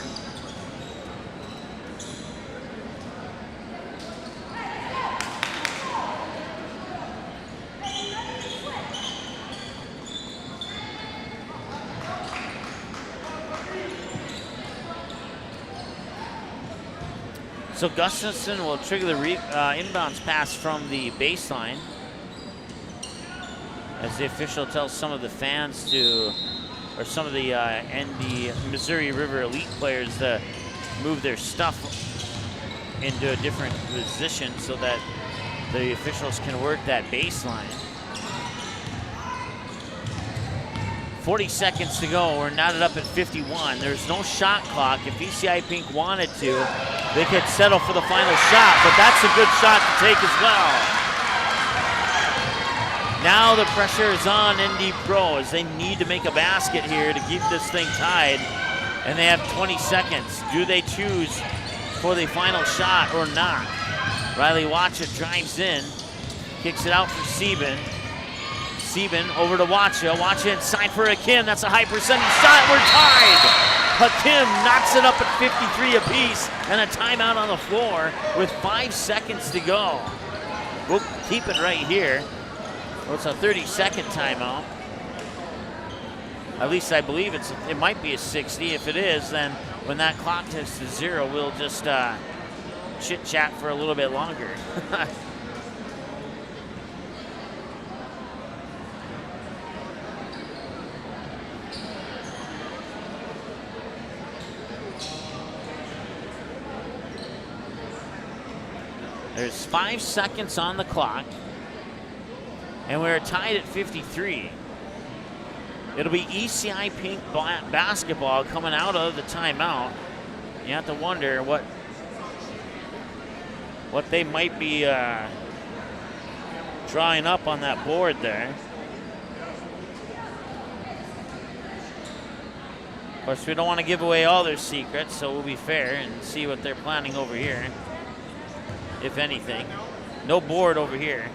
So Gustafson will trigger the inbounds pass from the baseline as the official tells some of the fans to, or some of the Missouri River Elite players to move their stuff into a different position so that the officials can work that baseline. 40 seconds to go. We're knotted up at 51. There's no shot clock. If ECI Pink wanted to, they could settle for the final shot, but that's a good shot to take as well. Now the pressure is on ND Pro as they need to make a basket here to keep this thing tied, and they have 20 seconds. Do they choose for the final shot or not? Riley Watcha drives in, kicks it out for Sieben. Sieben over to Watcha. Watcha inside for Hakim. That's a high percentage shot. We're tied. Hakim knocks it up at 53 apiece, and a timeout on the floor with 5 seconds to go. We'll keep it right here. Well, it's a 30-second timeout. At least I believe it might be a 60. If it is, then when that clock gets to 0, we'll just chit-chat for a little bit longer. There's 5 seconds on the clock, and we're tied at 53. It'll be ECI Pink basketball coming out of the timeout. You have to wonder what they might be drawing up on that board there. Of course, we don't want to give away all their secrets, so we'll be fair and see what they're planning over here. If anything. No board over here.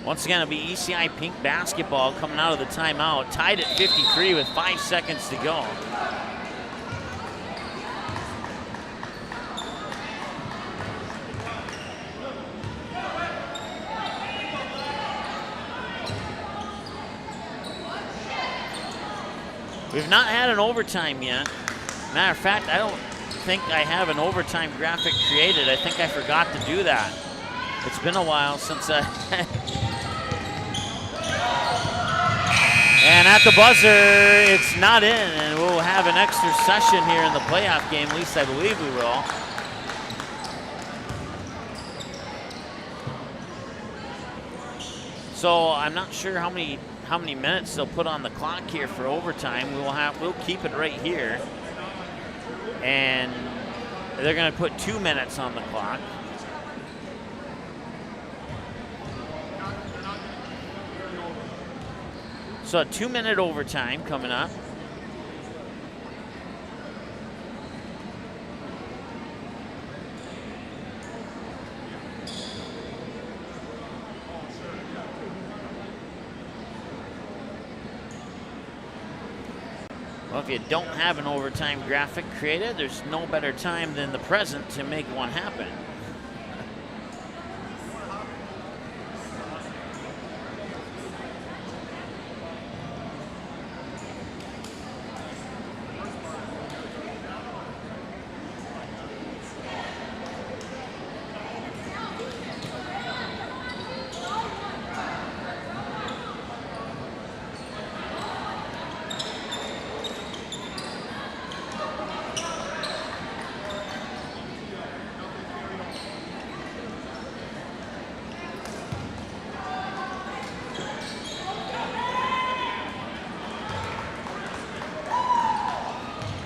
Once again, it'll be ECI Pink basketball coming out of the timeout, tied at 53 with 5 seconds to go. We've not had an overtime yet. Matter of fact, I don't think I have an overtime graphic created. I think I forgot to do that. It's been a while since I... And at the buzzer, it's not in, and we'll have an extra session here in the playoff game. At least I believe we will. So I'm not sure how many minutes they'll put on the clock here for overtime. We'll keep it right here, and they're going to put 2 minutes on the clock. So a 2-minute overtime coming up. Well, if you don't have an overtime graphic created, there's no better time than the present to make one happen.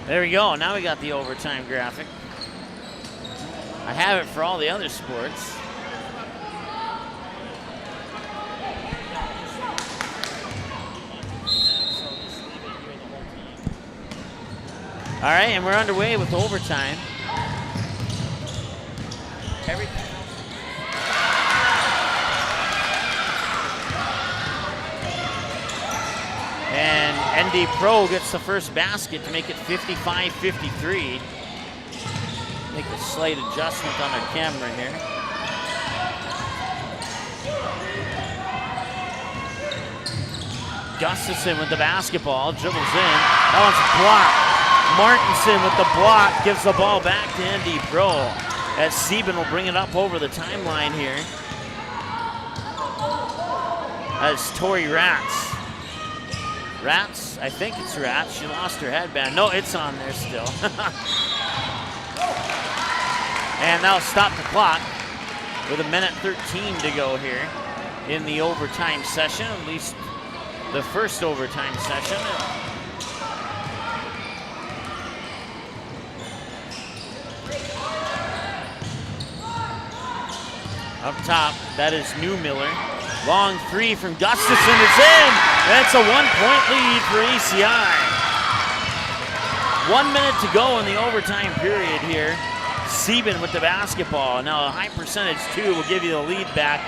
There we go. Now we got the overtime graphic. I have it for all the other sports. All right, and we're underway with overtime. And ND Pro gets the first basket to make it 55-53. Make a slight adjustment on our camera here. Gustafson with the basketball, dribbles in. That one's blocked. Martinson with the block gives the ball back to ND Pro as Sieben will bring it up over the timeline here. As Tori Rats. Rats? I think it's Rats. She lost her headband. No, it's on there still. And that'll stop the clock with 1:13 to go here in the overtime session, at least the first overtime session. Up top, that is Newmiller. Long three from Gustafson, it's in! That's a 1-point lead for ECI. 1 minute to go in the overtime period here. Sieben with the basketball. Now a high percentage two will give you the lead back.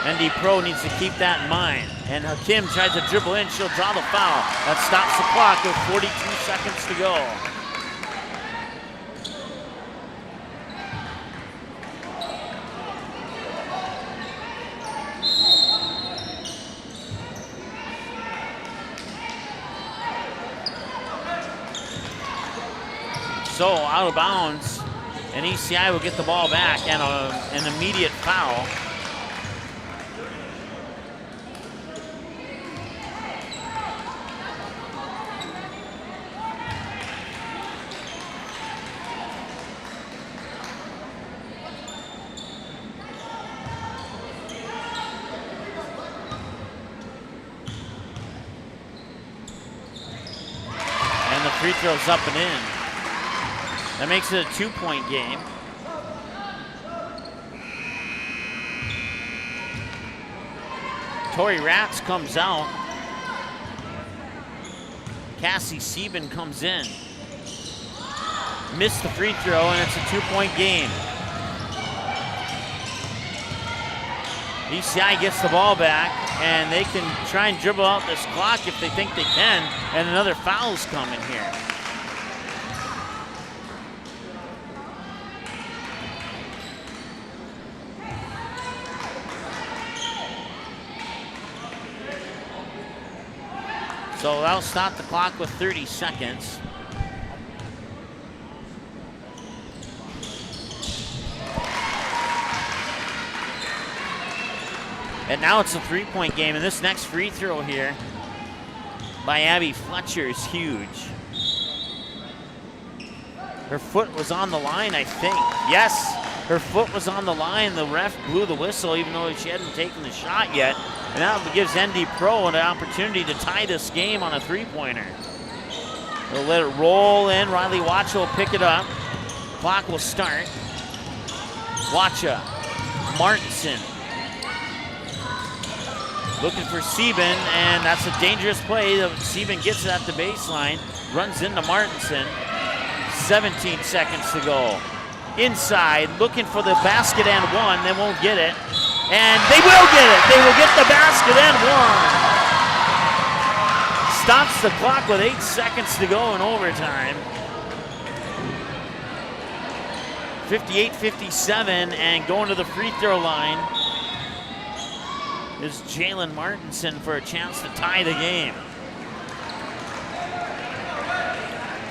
ND Pro needs to keep that in mind. And Hakim tries to dribble in, she'll draw the foul. That stops the clock with 42 seconds to go. So out of bounds, and ECI will get the ball back and an immediate foul. And the free throw's up and in. That makes it a 2-point game. Tori Rats comes out. Cassie Sieben comes in. Missed the free throw, and it's a 2-point game. ECI gets the ball back, and they can try and dribble out this clock if they think they can, and another foul's coming here. So that'll stop the clock with 30 seconds. And now it's a 3-point game, and this next free throw here by Abby Fletcher is huge. Her foot was on the line, I think. Yes, her foot was on the line. The ref blew the whistle even though she hadn't taken the shot yet. And that gives ND Pro an opportunity to tie this game on a 3-pointer. They'll let it roll in. Riley Wacha will pick it up. Clock will start. Wacha, Martinson. Looking for Sieben, and that's a dangerous play. Sieben gets it at the baseline, runs into Martinson. 17 seconds to go. Inside, looking for the basket and one. They won't get it. And they will get it. They will get the basket and one. Stops the clock with 8 seconds to go in overtime. 58-57, and going to the free throw line is Jalen Martinson for a chance to tie the game.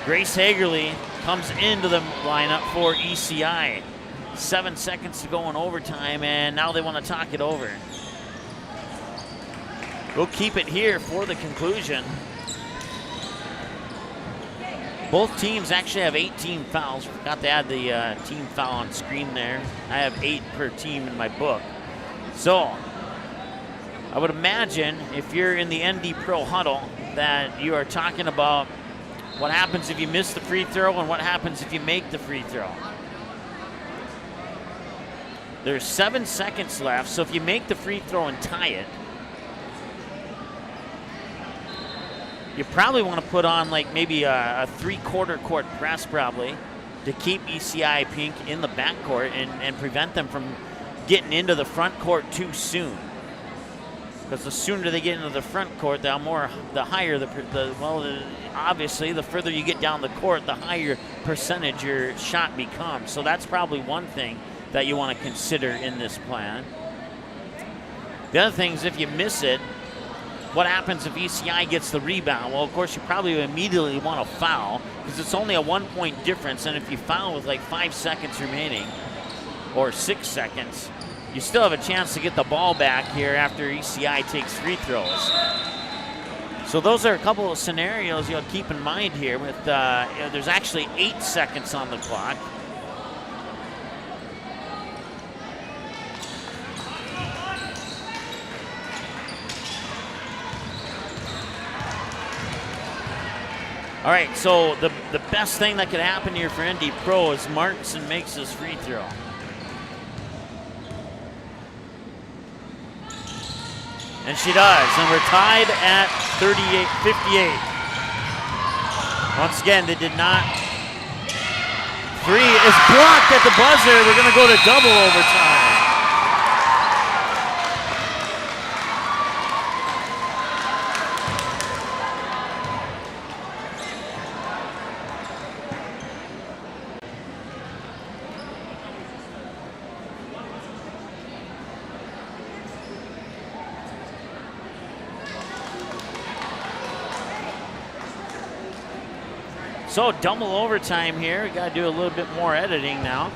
Grace Hagerly comes into the lineup for ECI. 7 seconds to go in overtime, and now they want to talk it over. We'll keep it here for the conclusion. Both teams actually have 18 fouls. Forgot to add the team foul on screen there. I have 8 per team in my book. So, I would imagine if you're in the ND Pro huddle that you are talking about What happens if you miss the free throw, and what happens if you make the free throw? There's 7 seconds left, so if you make the free throw and tie it, you probably want to put on like maybe a 3/4 court press probably to keep ECI Pink in the backcourt and prevent them from getting into the front court too soon. Because the sooner they get into the front court, the higher obviously the further you get down the court, the higher percentage your shot becomes. So that's probably one thing that you want to consider in this plan. The other thing is if you miss it, what happens if ECI gets the rebound? Well, of course, you probably immediately want to foul because it's only a 1-point difference. And if you foul with like 5 seconds remaining or 6 seconds, you still have a chance to get the ball back here after ECI takes free throws. So those are a couple of scenarios you'll keep in mind here. With there's actually 8 seconds on the clock. All right, so the best thing that could happen here for ND Pro is Martinson makes his free throw. And she does, and we're tied at 58. Once again, they did not. Three is blocked at the buzzer. We're going to go to double overtime. So double overtime here. We got to do a little bit more editing now.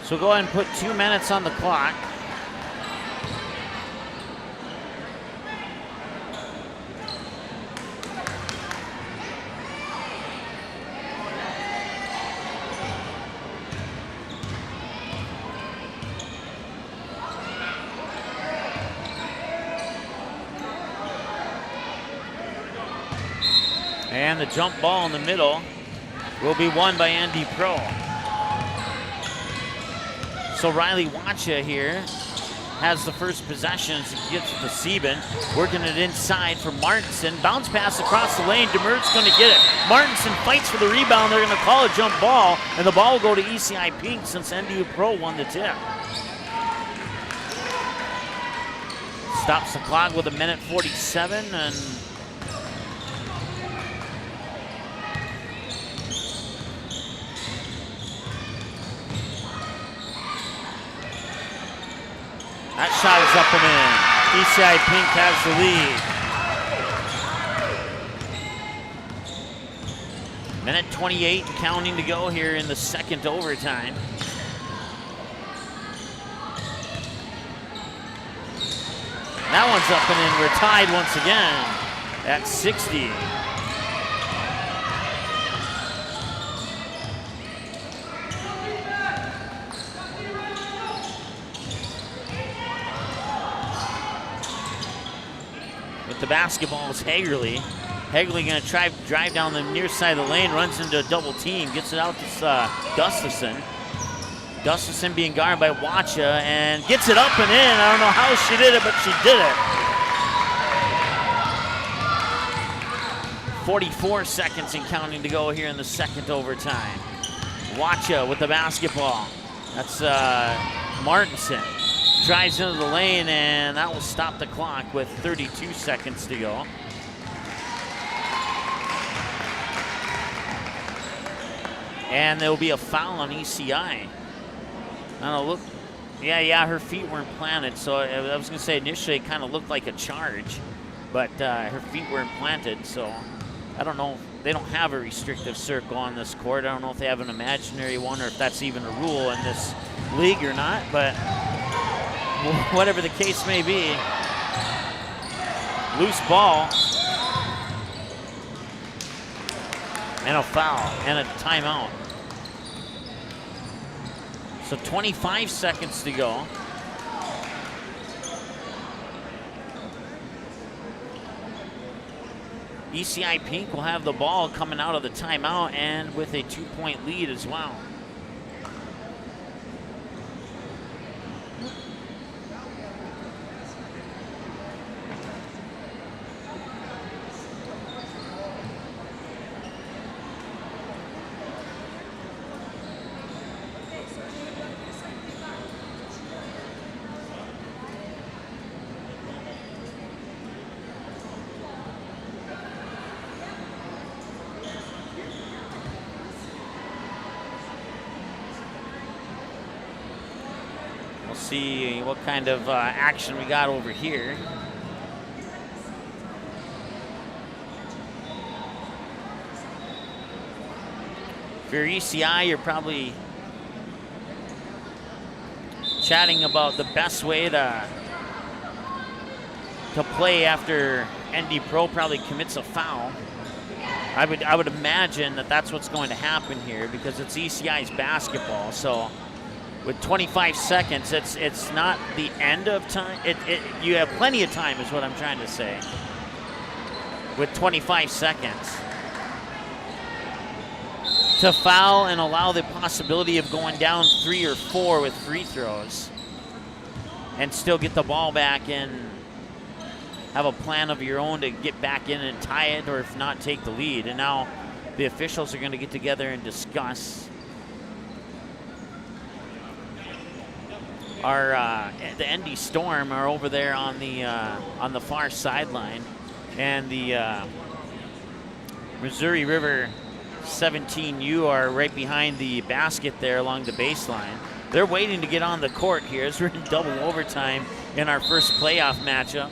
So go ahead and put 2 minutes on the clock. And the jump ball in the middle will be won by ND Pro. So Riley Wacha here has the first possession as he gets it to Sieben, working it inside for Martinson. Bounce pass across the lane. Demert's going to get it. Martinson fights for the rebound. They're going to call a jump ball, and the ball will go to ECI Pink since NDU Pro won the tip. Stops the clock with 1:47, and that shot is up and in. ECI Pink has the lead. 1:28 counting to go here in the second overtime. That one's up and in. We're tied once again at 60. The basketball is Hagerly. Hagerly going to try drive down the near side of the lane, runs into a double team, gets it out to Gustafson. Gustafson being guarded by Wacha and gets it up and in. I don't know how she did it, but she did it. 44 seconds and counting to go here in the second overtime. Wacha with the basketball. That's Martinson. Drives into the lane, and that will stop the clock with 32 seconds to go. And there will be a foul on ECI. I don't know, look, Yeah, her feet weren't planted. So I was going to say initially it kind of looked like a charge, but her feet weren't planted. So I don't know. They don't have a restrictive circle on this court. I don't know if they have an imaginary one or if that's even a rule in this league or not, but whatever the case may be, loose ball and a foul and a timeout. So 25 seconds to go. ECI Pink will have the ball coming out of the timeout and with a 2-point lead as well. See what kind of action we got over here. If you're ECI, you're probably chatting about the best way to play after ND Pro probably commits a foul. I would imagine that that's what's going to happen here because it's ECI's basketball. So with 25 seconds, it's not the end of time. You have plenty of time is what I'm trying to say. With 25 seconds to foul and allow the possibility of going down 3 or 4 with free throws and still get the ball back and have a plan of your own to get back in and tie it, or if not, take the lead. And now the officials are going to get together and discuss. The ND Storm are over there on the far sideline, and the Missouri River 17U are right behind the basket there along the baseline. They're waiting to get on the court here as we're in double overtime in our first playoff matchup.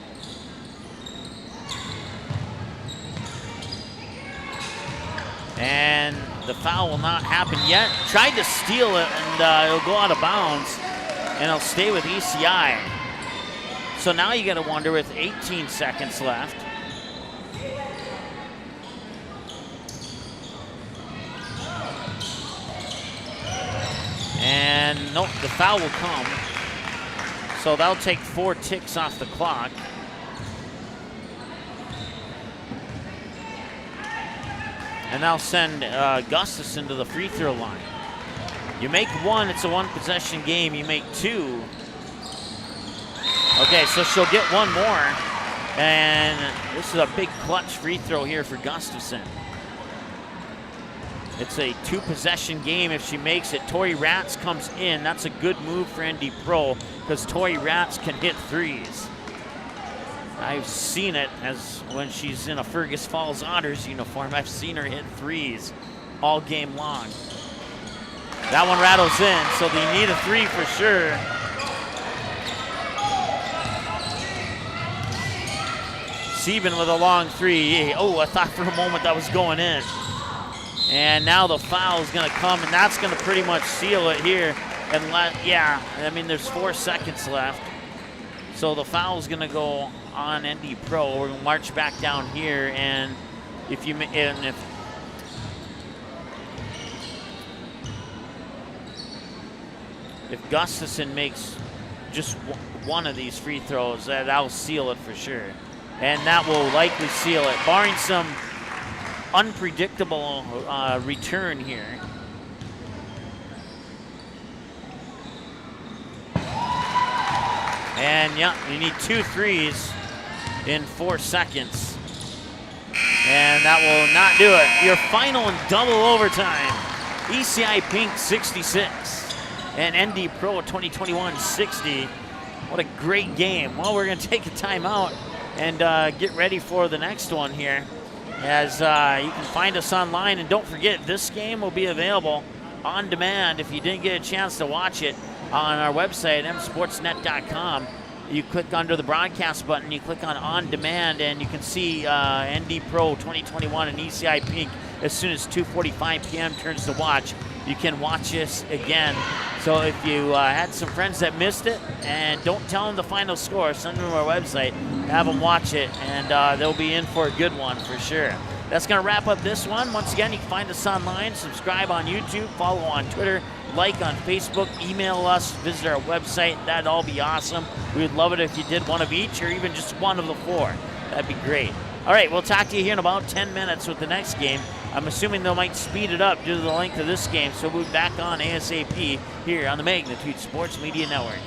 And the foul will not happen yet. Tried to steal it, and it'll go out of bounds. And it'll stay with ECI. So now you got to wonder with 18 seconds left. And nope, the foul will come. So that'll take 4 ticks off the clock. And that'll send Gustafson to the free throw line. You make 1, it's a 1-possession game. You make 2. Okay, so she'll get 1 more. And this is a big clutch free throw here for Gustafson. It's a 2-possession game if she makes it. Tori Ratz comes in. That's a good move for ND Pro because Tori Ratz can hit threes. I've seen it as when she's in a Fergus Falls Otters uniform. I've seen her hit threes all game long. That one rattles in, so they need a 3 for sure. Sieben with a long 3. Oh, I thought for a moment that was going in. And now the foul is going to come, and that's going to pretty much seal it here. And there's 4 seconds left. So the foul is going to go on ND Pro. We're going to march back down here, and if Gustafson makes just one of these free throws, that'll seal it for sure. And that will likely seal it, barring some unpredictable return here. And yeah, you need 2 threes in 4 seconds. And that will not do it. Your final in double overtime. ECI Pink 66 and ND Pro 2021 60. What a great game. Well, we're going to take a timeout and get ready for the next one here. As you can find us online. And don't forget, this game will be available on demand if you didn't get a chance to watch it on our website, msportsnet.com. You click under the broadcast button, you click on demand, and you can see ND Pro 2021 and ECI Pink as soon as 2:45 p.m. turns to watch. You can watch this again. So if you had some friends that missed it, and don't tell them the final score, send them to our website, have them watch it, and they'll be in for a good one for sure. That's going to wrap up this one. Once again, you can find us online, subscribe on YouTube, follow on Twitter, like on Facebook, email us, visit our website. That'd all be awesome. We would love it if you did one of each or even just one of the 4. That'd be great. All right, we'll talk to you here in about 10 minutes with the next game. I'm assuming they might speed it up due to the length of this game, so we'll be back on ASAP here on the Magnitude Sports Media Network.